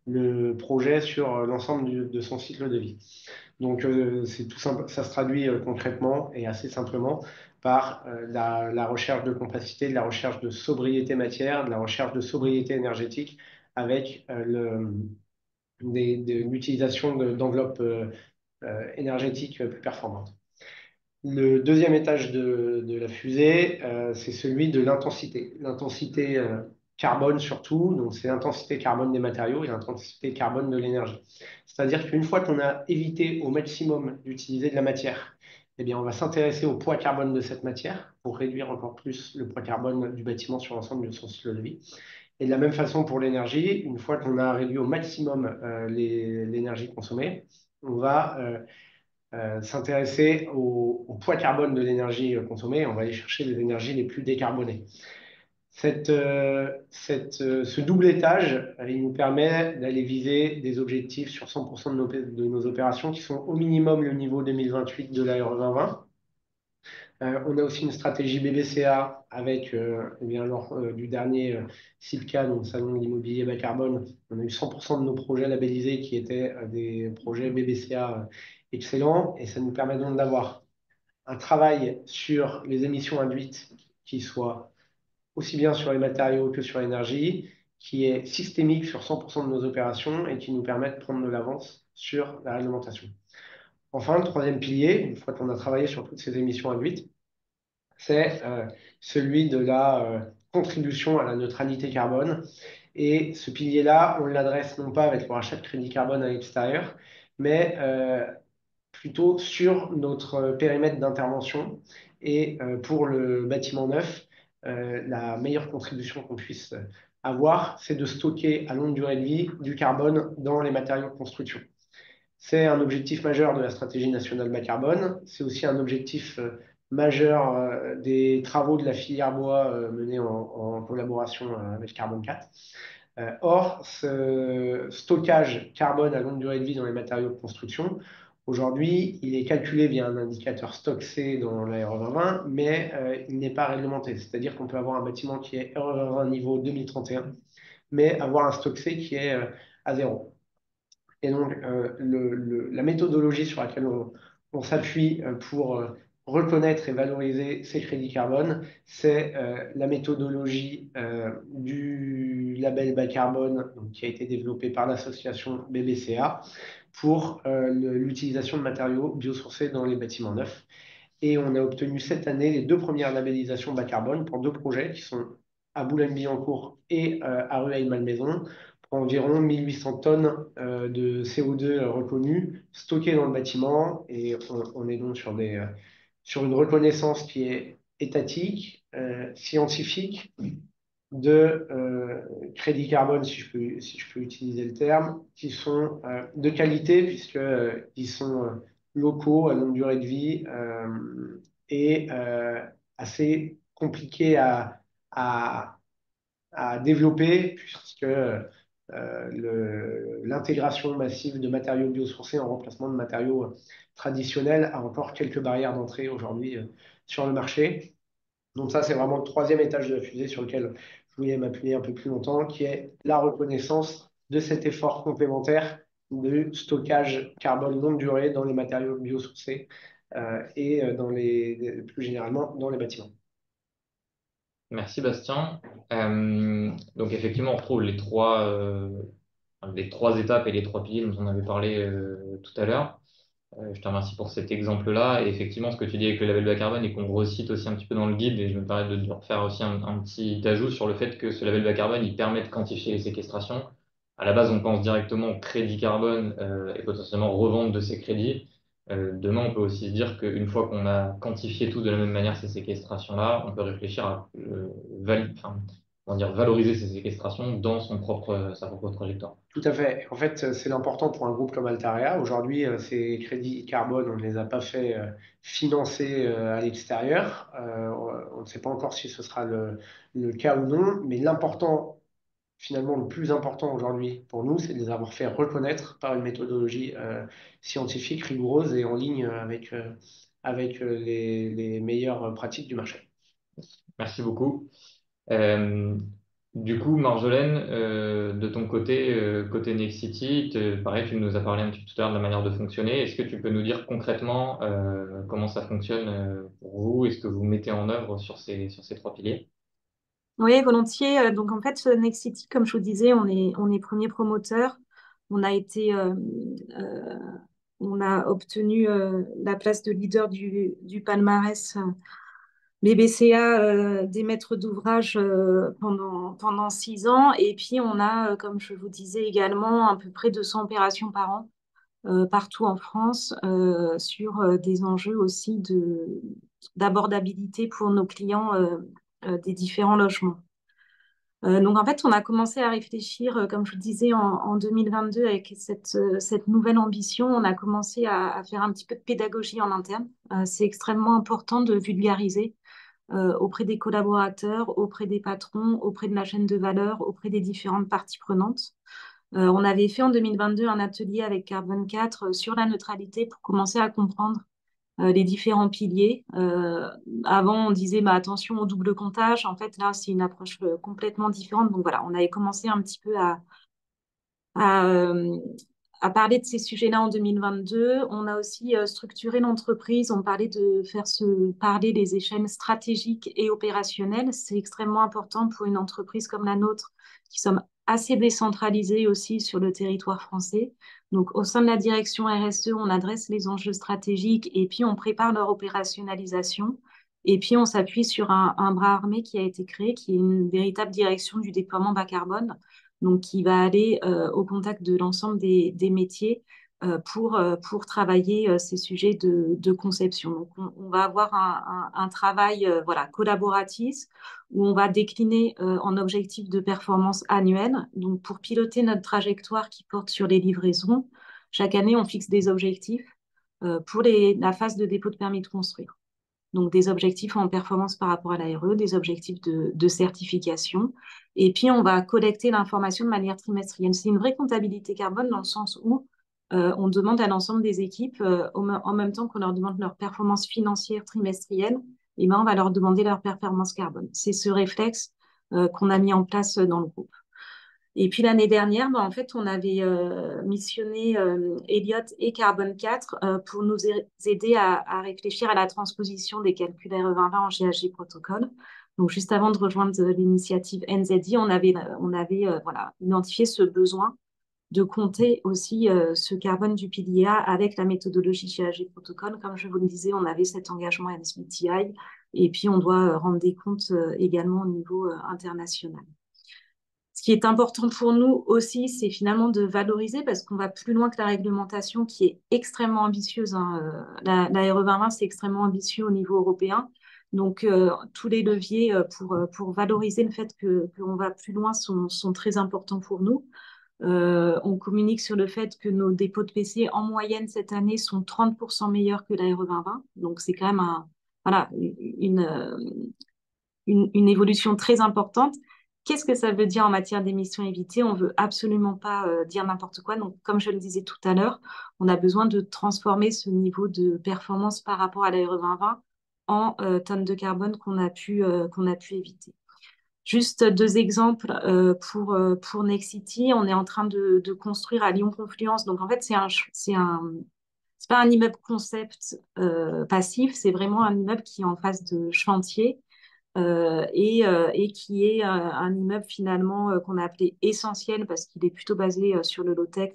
le projet sur l'ensemble de son cycle de vie. Donc, c'est tout simple, ça se traduit concrètement et assez simplement par la recherche de compacité, de la recherche de sobriété matière, de la recherche de sobriété énergétique avec l'utilisation d'enveloppes énergétiques plus performantes. Le deuxième étage de la fusée, c'est celui de l'intensité. L'intensité carbone surtout, donc c'est l'intensité carbone des matériaux et l'intensité carbone de l'énergie. C'est-à-dire qu'une fois qu'on a évité au maximum d'utiliser de la matière, eh bien, on va s'intéresser au poids carbone de cette matière pour réduire encore plus le poids carbone du bâtiment sur l'ensemble de son cycle de vie. Et de la même façon pour l'énergie, une fois qu'on a réduit au maximum l'énergie consommée, on va s'intéresser au poids carbone de l'énergie consommée. On va aller chercher les énergies les plus décarbonées. Ce double étage, il nous permet d'aller viser des objectifs sur 100% de nos opérations qui sont au minimum le niveau 2028 de l'ARE 2020. On a aussi une stratégie BBCA avec, eh bien, lors du dernier SIPCA, donc Salon de l'immobilier bas carbone, on a eu 100% de nos projets labellisés qui étaient des projets BBCA excellents et ça nous permet donc d'avoir un travail sur les émissions induites qui soit aussi bien sur les matériaux que sur l'énergie, qui est systémique sur 100% de nos opérations et qui nous permet de prendre de l'avance sur la réglementation. Enfin, le troisième pilier, une fois qu'on a travaillé sur toutes ces émissions induites, c'est celui de la contribution à la neutralité carbone. Et ce pilier-là, on l'adresse non pas avec le rachat de crédit carbone à l'extérieur, mais plutôt sur notre périmètre d'intervention. Et pour le bâtiment neuf, la meilleure contribution qu'on puisse avoir, c'est de stocker à longue durée de vie du carbone dans les matériaux de construction. C'est un objectif majeur de la stratégie nationale bas carbone. C'est aussi un objectif majeur des travaux de la filière bois menés en collaboration avec Carbone 4. Or, ce stockage carbone à longue durée de vie dans les matériaux de construction, aujourd'hui, il est calculé via un indicateur stock C dans la RE 2020, mais il n'est pas réglementé. C'est-à-dire qu'on peut avoir un bâtiment qui est RE 2020 niveau 2031, mais avoir un stock C qui est à zéro. Et donc, la méthodologie sur laquelle on s'appuie pour reconnaître et valoriser ces crédits carbone, c'est la méthodologie du label bas carbone donc, qui a été développée par l'association BBCA pour l'utilisation de matériaux biosourcés dans les bâtiments neufs. Et on a obtenu cette année les deux premières labellisations bas carbone pour deux projets qui sont à Boulogne-Billancourt et à Rueil-Malmaison pour environ 1800 tonnes de CO2 reconnues stockées dans le bâtiment. Et on est donc sur une reconnaissance qui est étatique, scientifique, de crédits carbone, si je peux utiliser le terme, qui sont de qualité puisqu'ils sont locaux à longue durée de vie est assez compliqué à, à développer puisque l'intégration massive de matériaux biosourcés en remplacement de matériaux traditionnels a encore quelques barrières d'entrée aujourd'hui sur le marché. Donc ça, c'est vraiment le troisième étage de la fusée sur lequel je voulais m'appuyer un peu plus longtemps, qui est la reconnaissance de cet effort complémentaire de stockage carbone longue durée dans les matériaux biosourcés et plus généralement dans les bâtiments. Merci Bastien. Donc effectivement, on retrouve les trois étapes et les trois piliers dont on avait parlé tout à l'heure. Je te remercie pour cet exemple-là. Et effectivement, ce que tu dis avec le label bas carbone et qu'on recite aussi un petit peu dans le guide, et je me permets de refaire aussi un petit ajout sur le fait que ce label bas carbone, il permet de quantifier les séquestrations. À la base, on pense directement au crédit carbone et potentiellement revente de ces crédits. Demain, on peut aussi se dire qu'une fois qu'on a quantifié tout de la même manière ces séquestrations-là, on peut réfléchir à valoriser ces séquestrations dans sa propre trajectoire. Tout à fait. En fait, c'est l'important pour un groupe comme Altarea. Aujourd'hui, ces crédits carbone, on ne les a pas fait financer à l'extérieur. On ne sait pas encore si ce sera le cas ou non, mais l'important, finalement, le plus important aujourd'hui pour nous, c'est de les avoir fait reconnaître par une méthodologie scientifique rigoureuse et en ligne avec les meilleures pratiques du marché. Merci beaucoup. Euh, du coup, Marjolaine, de ton côté, côté Nexity, pareil, tu nous as parlé un petit peu tout à l'heure de la manière de fonctionner. Est-ce que tu peux nous dire concrètement comment ça fonctionne pour vous et ce que vous mettez en œuvre sur sur ces trois piliers? Oui, volontiers. Donc en fait, Nexity, comme je vous disais, on est premier promoteur. On a été, euh, on a obtenu la place de leader du palmarès BBCA des maîtres d'ouvrage pendant 6 ans. Et puis on a, comme je vous disais également, à peu près 200 opérations par an partout en France sur des enjeux aussi d'abordabilité pour nos clients des différents logements. Donc en fait, on a commencé à réfléchir, comme je vous disais, en 2022 avec cette nouvelle ambition. On a commencé à faire un petit peu de pédagogie en interne. C'est extrêmement important de vulgariser auprès des collaborateurs, auprès des patrons, auprès de la chaîne de valeur, auprès des différentes parties prenantes. On avait fait en 2022 un atelier avec Carbone 4 sur la neutralité pour commencer à comprendre les différents piliers. Avant, on disait bah, attention au double comptage. En fait, là, c'est une approche complètement différente. Donc voilà, on avait commencé un petit peu à, euh, à parler de ces sujets-là en 2022. On a aussi structuré l'entreprise. On parlait de faire se parler les échelles stratégiques et opérationnelles. C'est extrêmement important pour une entreprise comme la nôtre, qui sommes assez décentralisés aussi sur le territoire français. Donc, au sein de la direction RSE, on adresse les enjeux stratégiques et puis on prépare leur opérationnalisation. Et puis, on s'appuie sur un bras armé qui a été créé, qui est une véritable direction du déploiement bas carbone, donc qui va aller au contact de l'ensemble des métiers pour travailler ces sujets de conception. Donc, on va avoir un travail voilà, collaboratif où on va décliner en objectifs de performance annuels. Donc, pour piloter notre trajectoire qui porte sur les livraisons, chaque année, on fixe des objectifs pour la phase de dépôt de permis de construire. Donc, des objectifs en performance par rapport à l'ARE, des objectifs de certification. Et puis, on va collecter l'information de manière trimestrielle. C'est une vraie comptabilité carbone dans le sens où on demande à l'ensemble des équipes, en même temps qu'on leur demande leur performance financière trimestrielle, et ben, on va leur demander leur performance carbone. C'est ce réflexe qu'on a mis en place dans le groupe. Et puis l'année dernière, ben, en fait, on avait missionné Elliott et Carbone 4 pour nous aider à réfléchir à la transposition des calculs RE2020 en GHG protocole. Donc, juste avant de rejoindre l'initiative NZI, on avait voilà, identifié ce besoin de compter aussi ce carbone du pilier A avec la méthodologie GHG protocole. Comme je vous le disais, on avait cet engagement SBTI et puis on doit rendre des comptes également au niveau international. Ce qui est important pour nous aussi, c'est finalement de valoriser parce qu'on va plus loin que la réglementation qui est extrêmement ambitieuse, hein. La RE 2020, c'est extrêmement ambitieux au niveau européen. Donc, tous les leviers pour valoriser le fait qu'on va plus loin sont très importants pour nous. On communique sur le fait que nos dépôts de PC en moyenne cette année sont 30% meilleurs que la RE 2020. Donc, c'est quand même voilà, une évolution très importante. Qu'est-ce que ça veut dire en matière d'émissions évitées? On veut absolument pas dire n'importe quoi. Donc, comme je le disais tout à l'heure, on a besoin de transformer ce niveau de performance par rapport à la RE 2020 en tonnes de carbone qu'on a pu éviter. Juste deux exemples pour Nexity. On est en train de construire à Lyon Confluence. Donc, en fait, c'est pas un immeuble concept passif, c'est vraiment un immeuble qui est en phase de chantier et qui est un immeuble finalement qu'on a appelé essentiel parce qu'il est plutôt basé sur le low-tech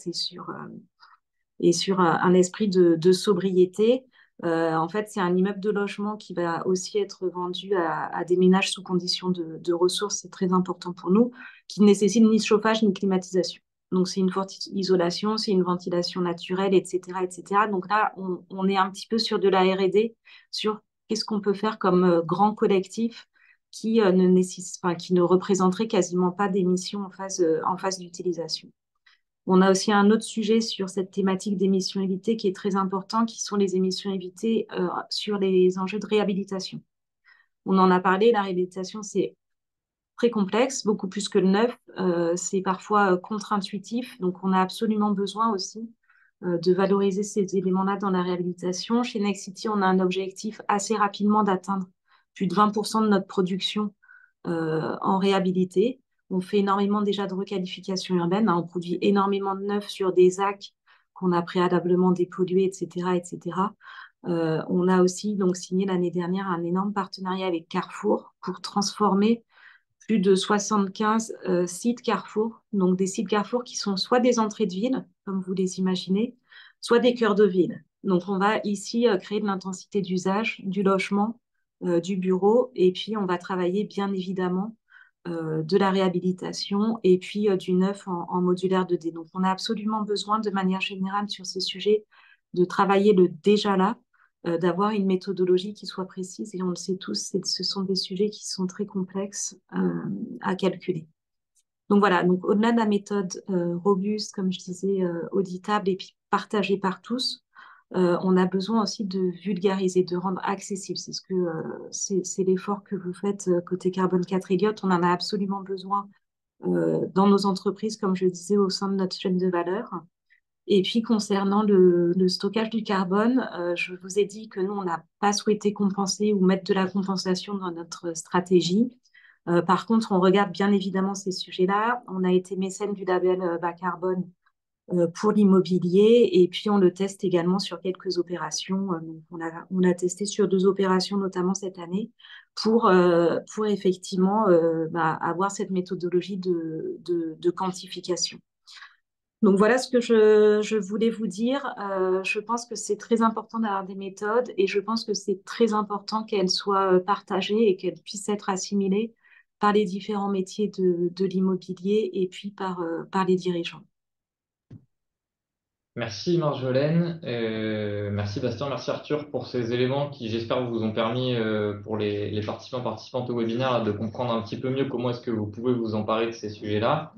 et sur un esprit de sobriété. En fait, c'est un immeuble de logement qui va aussi être vendu à des ménages sous conditions de ressources, c'est très important pour nous, qui ne nécessite ni chauffage ni climatisation. Donc, c'est une forte isolation, c'est une ventilation naturelle, etc., etc. Donc là, on est un petit peu sur de la R&D, sur qu'est-ce qu'on peut faire comme grand collectif qui ne représenterait quasiment pas d'émissions en phase d'utilisation. On a aussi un autre sujet sur cette thématique d'émissions évitées qui est très important, qui sont les émissions évitées sur les enjeux de réhabilitation. On en a parlé, la réhabilitation, c'est très complexe, beaucoup plus que le neuf. C'est parfois contre-intuitif, donc on a absolument besoin aussi de valoriser ces éléments-là dans la réhabilitation. Chez Nexity, on a un objectif assez rapidement d'atteindre plus de 20% de notre production en réhabilité. On fait énormément déjà de requalification urbaine. Hein. On produit énormément de neufs sur des ZAC qu'on a préalablement dépollués, etc., etc. On a aussi donc signé l'année dernière un énorme partenariat avec Carrefour pour transformer plus de 75 sites Carrefour, donc des sites Carrefour qui sont soit des entrées de ville, comme vous les imaginez, soit des cœurs de ville. Donc on va ici créer de l'intensité d'usage, du logement, du bureau, et puis on va travailler bien évidemment de la réhabilitation et puis du neuf en modulaire 2D. Donc on a absolument besoin de manière générale sur ces sujets de travailler le déjà là, d'avoir une méthodologie qui soit précise. Et on le sait tous, ce sont des sujets qui sont très complexes à calculer. Donc voilà, donc au-delà de la méthode robuste, comme je disais, auditable et puis partagée par tous, on a besoin aussi de vulgariser, de rendre accessible. C'est l'effort que vous faites côté Carbone 4 Elliott. On en a absolument besoin dans nos entreprises, comme je le disais, au sein de notre chaîne de valeur. Et puis, concernant le stockage du carbone, je vous ai dit que nous, on n'a pas souhaité compenser ou mettre de la compensation dans notre stratégie. Par contre, on regarde bien évidemment ces sujets-là. On a été mécène du label bas carbone pour l'immobilier et puis on le teste également sur quelques opérations. Donc on a testé sur 2 opérations, notamment cette année, pour effectivement avoir cette méthodologie de quantification. Donc voilà ce que je voulais vous dire. Je pense que c'est très important d'avoir des méthodes et je pense que c'est très important qu'elles soient partagées et qu'elles puissent être assimilées par les différents métiers de l'immobilier et puis par les dirigeants. Merci Marjolaine, merci Bastien, merci Arthur pour ces éléments qui j'espère vous ont permis pour les participants participantes au webinaire là, de comprendre un petit peu mieux comment est-ce que vous pouvez vous emparer de ces sujets-là.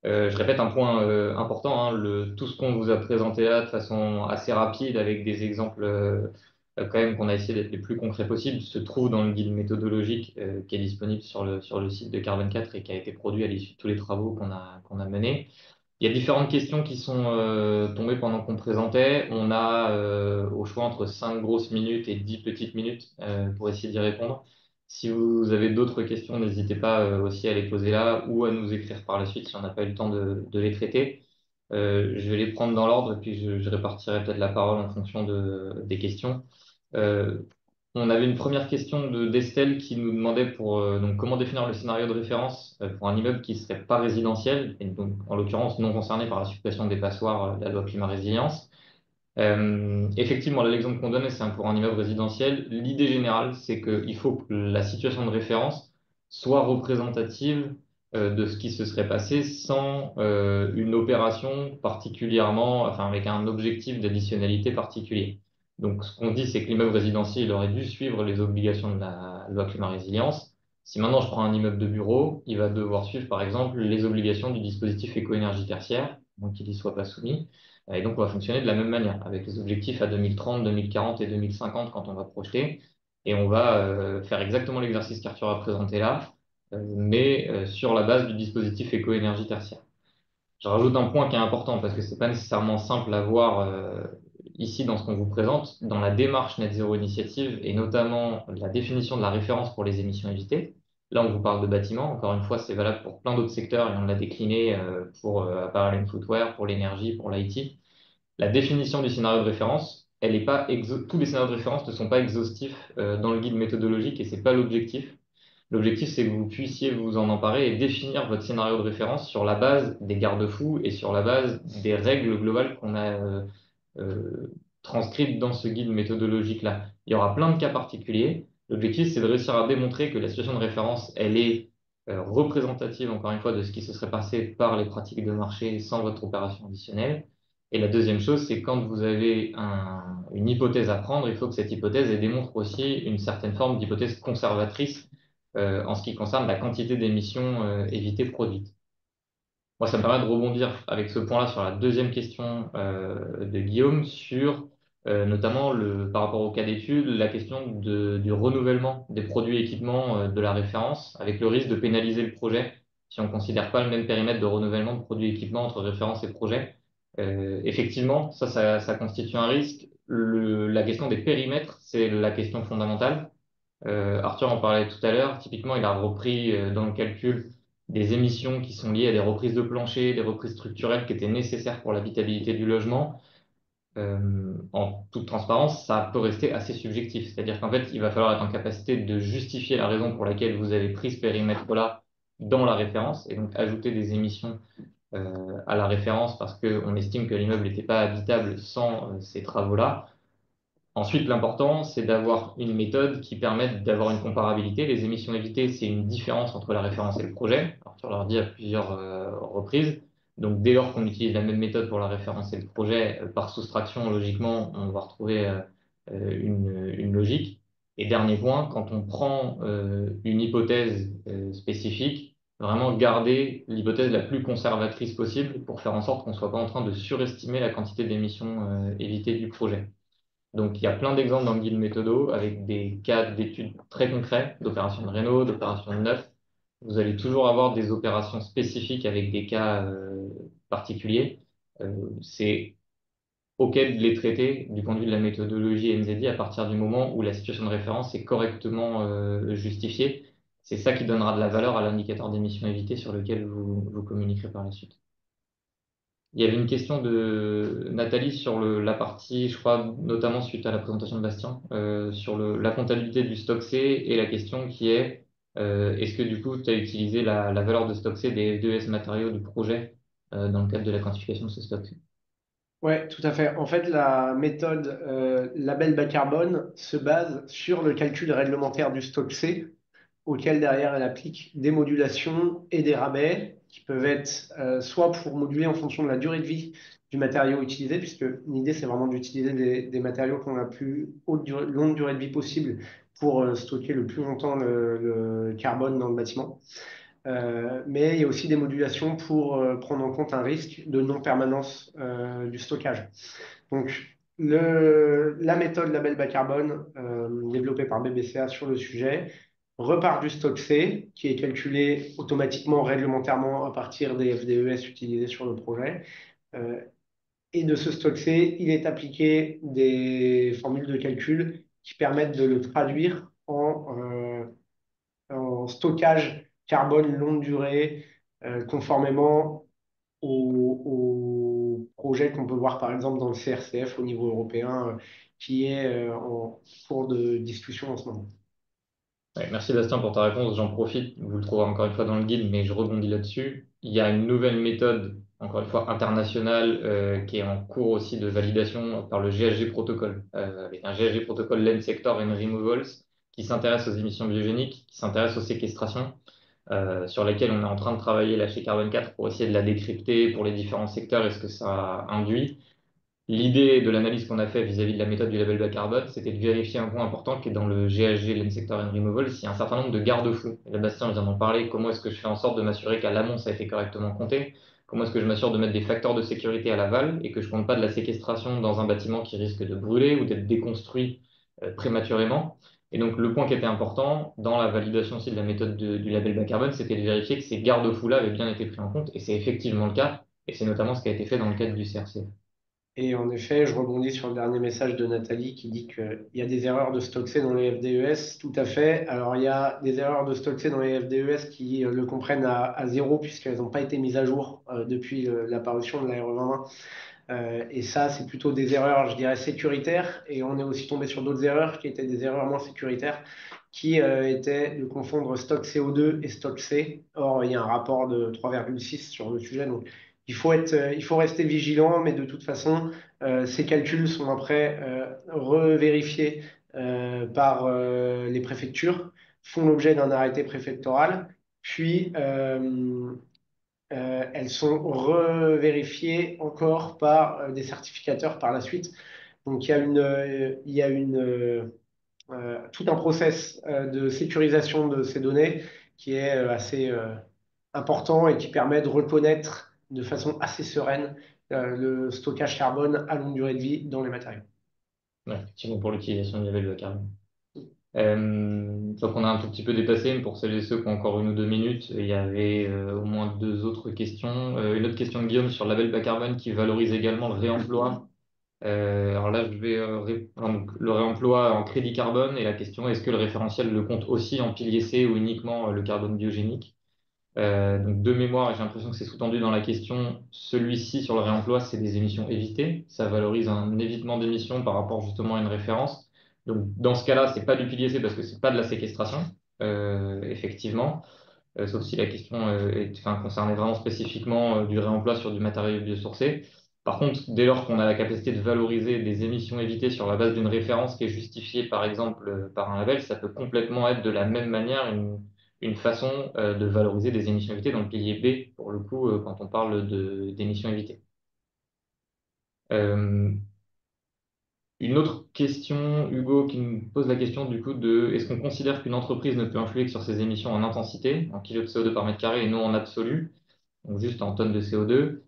Je répète un point important, hein, tout ce qu'on vous a présenté là de façon assez rapide avec des exemples quand même qu'on a essayé d'être les plus concrets possibles se trouve dans le guide méthodologique qui est disponible sur le site de Carbone 4 et qui a été produit à l'issue de tous les travaux qu'on a menés. Il y a différentes questions qui sont tombées pendant qu'on présentait. On a au choix entre 5 grosses minutes et 10 petites minutes pour essayer d'y répondre. Si vous avez d'autres questions, n'hésitez pas aussi à les poser là ou à nous écrire par la suite si on n'a pas eu le temps de les traiter. Je vais les prendre dans l'ordre et puis je répartirai peut-être la parole en fonction des questions. Euh, on avait une première question d'Estelle qui nous demandait donc comment définir le scénario de référence pour un immeuble qui ne serait pas résidentiel, et donc en l'occurrence non concerné par la suppression des passoires de la loi climat résilience. Effectivement, là, l'exemple qu'on donne, c'est pour un immeuble résidentiel. L'idée générale, c'est qu'il faut que la situation de référence soit représentative de ce qui se serait passé sans une opération particulièrement, enfin avec un objectif d'additionnalité particulier. Donc, ce qu'on dit, c'est que l'immeuble résidentiel il aurait dû suivre les obligations de la loi climat résilience. Si maintenant je prends un immeuble de bureau, il va devoir suivre, par exemple, les obligations du dispositif éco-énergie tertiaire, donc il n'y soit pas soumis. Et donc, on va fonctionner de la même manière, avec les objectifs à 2030, 2040 et 2050 quand on va projeter. Et on va faire exactement l'exercice qu'Arthur a présenté là, mais sur la base du dispositif éco-énergie tertiaire. Je rajoute un point qui est important parce que c'est pas nécessairement simple à voir ici dans ce qu'on vous présente, dans la démarche Net Zero Initiative et notamment la définition de la référence pour les émissions évitées. Là, on vous parle de bâtiments. Encore une fois, c'est valable pour plein d'autres secteurs et on l'a décliné pour apparel and footwear, pour l'énergie, pour l'IT. La définition du scénario de référence, elle est pas tous les scénarios de référence ne sont pas exhaustifs dans le guide méthodologique et c'est pas l'objectif. L'objectif, c'est que vous puissiez vous en emparer et définir votre scénario de référence sur la base des garde-fous et sur la base des règles globales qu'on a transcrites dans ce guide méthodologique-là. Il y aura plein de cas particuliers. L'objectif, c'est de réussir à démontrer que la situation de référence, elle est représentative, encore une fois, de ce qui se serait passé par les pratiques de marché sans votre opération additionnelle. Et la deuxième chose, c'est quand vous avez une hypothèse à prendre, il faut que cette hypothèse elle démontre aussi une certaine forme d'hypothèse conservatrice en ce qui concerne la quantité d'émissions évitées produites. Moi, ça me permet de rebondir avec ce point-là sur la deuxième question de Guillaume sur notamment par rapport au cas d'étude, la question du renouvellement des produits et équipements de la référence, avec le risque de pénaliser le projet si on ne considère pas le même périmètre de renouvellement de produits et équipements entre référence et projet. Effectivement, ça constitue un risque. La question des périmètres, c'est la question fondamentale. Arthur en parlait tout à l'heure. Typiquement, il a repris dans le calcul des émissions qui sont liées à des reprises de plancher, des reprises structurelles qui étaient nécessaires pour l'habitabilité du logement. En toute transparence, ça peut rester assez subjectif. C'est-à-dire qu'en fait, il va falloir être en capacité de justifier la raison pour laquelle vous avez pris ce périmètre-là dans la référence et donc ajouter des émissions à la référence parce qu'on estime que l'immeuble n'était pas habitable sans ces travaux-là. Ensuite, l'important, c'est d'avoir une méthode qui permette d'avoir une comparabilité. Les émissions évitées, c'est une différence entre la référence et le projet. Arthur l'a dit à plusieurs reprises. Donc, dès lors qu'on utilise la même méthode pour la référence et le projet, par soustraction, logiquement, on va retrouver une logique. Et dernier point, quand on prend une hypothèse spécifique, vraiment garder l'hypothèse la plus conservatrice possible pour faire en sorte qu'on ne soit pas en train de surestimer la quantité d'émissions évitées du projet. Donc, il y a plein d'exemples dans le guide méthodo avec des cas d'études très concrets, d'opérations de réno, d'opérations de neuf. Vous allez toujours avoir des opérations spécifiques avec des cas particuliers. C'est OK de les traiter du point de vue de la méthodologie NZD à partir du moment où la situation de référence est correctement justifiée. C'est ça qui donnera de la valeur à l'indicateur d'émissions évitées sur lequel vous communiquerez par la suite. Il y avait une question de Nathalie sur la partie, je crois, notamment suite à la présentation de Bastien, sur la comptabilité du stock C et la question qui est, est-ce que du coup, tu as utilisé la valeur de stock C des F2S matériaux du projet dans le cadre de la quantification de ce stock C? Ouais, tout à fait. En fait, la méthode label bas carbone se base sur le calcul réglementaire du stock C, auquel derrière elle applique des modulations et des rabais qui peuvent être soit pour moduler en fonction de la durée de vie du matériau utilisé, puisque l'idée c'est vraiment d'utiliser des matériaux qui ont la plus longue durée de vie possible pour stocker le plus longtemps le carbone dans le bâtiment. Mais il y a aussi des modulations pour prendre en compte un risque de non-permanence du stockage. Donc, la méthode label bas carbone développée par BBCA sur le sujet repart du stock C, qui est calculé automatiquement, réglementairement à partir des FDES utilisés sur le projet. Euh, et de ce stock C, il est appliqué des formules de calcul qui permettent de le traduire en stockage carbone longue durée, conformément au projet qu'on peut voir par exemple dans le CRCF au niveau européen, qui est en cours de discussion en ce moment. Ouais, merci Bastien pour ta réponse. J'en profite, vous le trouverez encore une fois dans le guide, mais je rebondis là-dessus. Il y a une nouvelle méthode, encore une fois internationale, qui est en cours aussi de validation par le GHG Protocol, avec un GHG Protocol Land Sector and Removals, qui s'intéresse aux émissions biogéniques, qui s'intéresse aux séquestrations, sur lesquelles on est en train de travailler là chez Carbone 4 pour essayer de la décrypter pour les différents secteurs et ce que ça induit. L'idée de l'analyse qu'on a fait vis-à-vis de la méthode du label bas carbone, c'était de vérifier un point important qui est dans le GHG, Land Sector and Removal, s'il y a un certain nombre de garde-fous. Et là, Bastien vient d'en parler. Comment est-ce que je fais en sorte de m'assurer qu'à l'amont, ça a été correctement compté? Comment est-ce que je m'assure de mettre des facteurs de sécurité à l'aval et que je ne compte pas de la séquestration dans un bâtiment qui risque de brûler ou d'être déconstruit prématurément? Et donc, le point qui était important dans la validation aussi de la méthode du label bas carbone, c'était de vérifier que ces garde-fous-là avaient bien été pris en compte. Et c'est effectivement le cas. Et c'est notamment ce qui a été fait dans le cadre du CRC. Et en effet, je rebondis sur le dernier message de Nathalie qui dit qu'il y a des erreurs de Stocksé dans les FDES. Tout à fait. Alors, il y a des erreurs de Stocksé dans les FDES qui le comprennent à zéro puisqu'elles n'ont pas été mises à jour depuis l'apparition de la RE2020. Et ça, c'est plutôt des erreurs, je dirais, sécuritaires. Et on est aussi tombé sur d'autres erreurs qui étaient des erreurs moins sécuritaires, qui étaient de confondre stock CO2 et stock C. Or, il y a un rapport de 3,6 sur le sujet. Donc, il faut rester vigilant, mais de toute façon, ces calculs sont après revérifiés par les préfectures, font l'objet d'un arrêté préfectoral, puis elles sont revérifiées encore par des certificateurs par la suite. Donc il y a tout un process de sécurisation de ces données qui est assez important et qui permet de reconnaître de façon assez sereine le stockage carbone à longue durée de vie dans les matériaux. Ouais, effectivement, pour l'utilisation du label bas carbone. Donc on a un tout petit peu dépassé, mais pour celles et ceux qui ont encore 1 ou 2 minutes, il y avait au moins 2 autres questions. Une autre question de Guillaume sur le label bas carbone qui valorise également le réemploi. Alors là, je vais donc, le réemploi en crédit carbone et la question est-ce que le référentiel le compte aussi en pilier C ou uniquement le carbone biogénique? Donc de mémoire, et j'ai l'impression que c'est sous-tendu dans la question, celui-ci sur le réemploi, c'est des émissions évitées. Ça valorise un évitement d'émissions par rapport justement à une référence. Donc dans ce cas-là, c'est pas du pilier C parce que c'est pas de la séquestration, effectivement. Sauf si la question concernait vraiment spécifiquement du réemploi sur du matériau biosourcé. Par contre, dès lors qu'on a la capacité de valoriser des émissions évitées sur la base d'une référence qui est justifiée par exemple par un label, ça peut complètement être de la même manière une façon de valoriser des émissions évitées dans le pilier B, pour le coup, quand on parle d'émissions évitées. Euh, une autre question, Hugo, qui nous pose la question du coup de est-ce qu'on considère qu'une entreprise ne peut influer que sur ses émissions en intensité, en kilos de CO2 par mètre carré et non en absolu, donc juste en tonnes de CO2?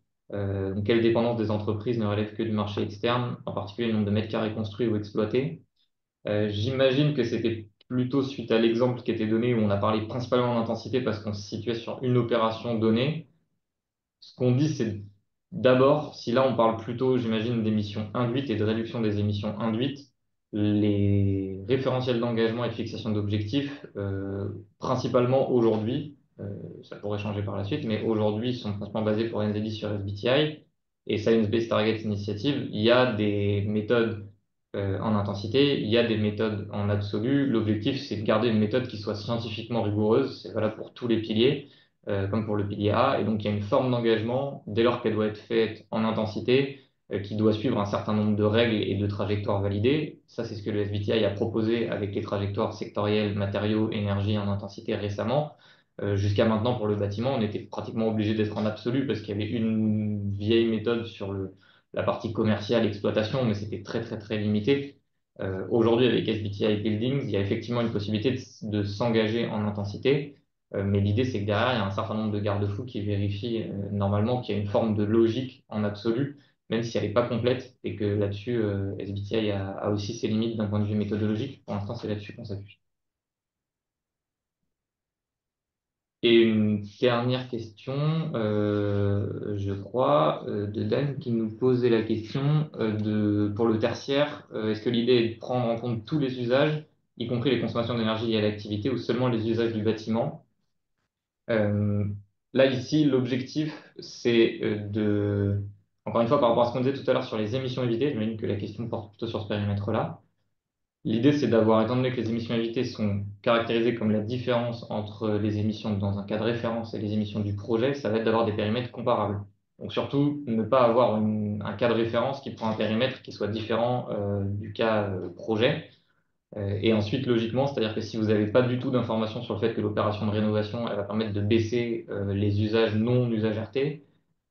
Donc quelle dépendance des entreprises ne relève que du marché externe, en particulier le nombre de mètres carrés construits ou exploités? J'imagine que c'était plutôt suite à l'exemple qui était donné où on a parlé principalement d'intensité parce qu'on se situait sur une opération donnée. Ce qu'on dit, c'est d'abord, si là on parle plutôt, j'imagine, d'émissions induites et de réduction des émissions induites, les référentiels d'engagement et de fixation d'objectifs, principalement aujourd'hui, ça pourrait changer par la suite, mais aujourd'hui, sont principalement basés pour NZD sur SBTI et Science Based Targets Initiative. Il y a des méthodes en intensité, il y a des méthodes en absolu. L'objectif, c'est de garder une méthode qui soit scientifiquement rigoureuse. C'est valable pour tous les piliers comme pour le pilier A. Et donc, il y a une forme d'engagement, dès lors qu'elle doit être faite en intensité, qui doit suivre un certain nombre de règles et de trajectoires validées. Ça, c'est ce que le SBTI a proposé avec les trajectoires sectorielles, matériaux, énergie en intensité récemment. Jusqu'à maintenant, pour le bâtiment, on était pratiquement obligé d'être en absolu parce qu'il y avait une vieille méthode sur la partie commerciale, exploitation, mais c'était très, très, très limité. Aujourd'hui, avec SBTI Buildings, il y a effectivement une possibilité de s'engager en intensité. Mais l'idée, c'est que derrière, il y a un certain nombre de garde-fous qui vérifient normalement qu'il y a une forme de logique en absolu, même si elle n'est pas complète, et que là-dessus, SBTI a aussi ses limites d'un point de vue méthodologique. Pour l'instant, c'est là-dessus qu'on s'appuie. Et une dernière question, je crois, de Dan qui nous posait la question pour le tertiaire, est-ce que l'idée est de prendre en compte tous les usages, y compris les consommations d'énergie liées à l'activité, ou seulement les usages du bâtiment? Euh, Là, ici, l'objectif, c'est encore une fois, par rapport à ce qu'on disait tout à l'heure sur les émissions évitées, j'imagine que la question porte plutôt sur ce périmètre-là. L'idée, c'est d'avoir, étant donné que les émissions évitées sont caractérisées comme la différence entre les émissions dans un cas de référence et les émissions du projet, ça va être d'avoir des périmètres comparables. Donc surtout, ne pas avoir un cas de référence qui prend un périmètre qui soit différent du cas projet. Et ensuite, logiquement, c'est-à-dire que si vous n'avez pas du tout d'informations sur le fait que l'opération de rénovation, elle va permettre de baisser les usages non usage RT,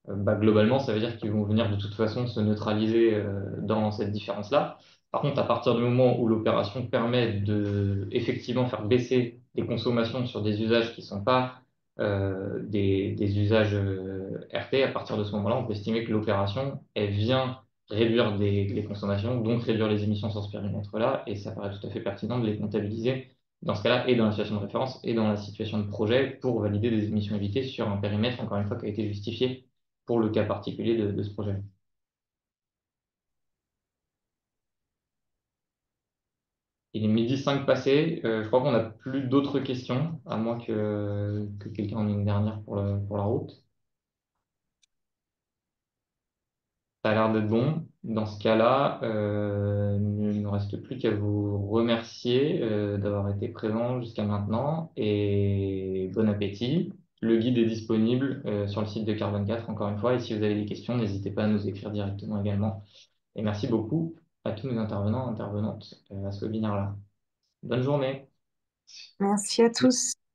bah, globalement, ça veut dire qu'ils vont venir de toute façon se neutraliser dans cette différence-là. Par contre, à partir du moment où l'opération permet de effectivement faire baisser les consommations sur des usages qui ne sont pas des usages RT, à partir de ce moment-là, on peut estimer que l'opération, elle vient réduire les consommations, donc réduire les émissions sur ce périmètre-là, et ça paraît tout à fait pertinent de les comptabiliser dans ce cas-là, et dans la situation de référence, et dans la situation de projet, pour valider des émissions évitées sur un périmètre, encore une fois, qui a été justifié pour le cas particulier de ce projet. Il est midi 5 passé. Je crois qu'on n'a plus d'autres questions, à moins que quelqu'un en ait une dernière pour la route. Ça a l'air d'être bon. Dans ce cas-là, il ne me reste plus qu'à vous remercier d'avoir été présent jusqu'à maintenant et bon appétit. Le guide est disponible sur le site de Carbone 4, encore une fois. Et si vous avez des questions, n'hésitez pas à nous écrire directement également. Et merci beaucoup à tous nos intervenants et intervenantes à ce webinaire-là. Bonne journée. Merci à tous.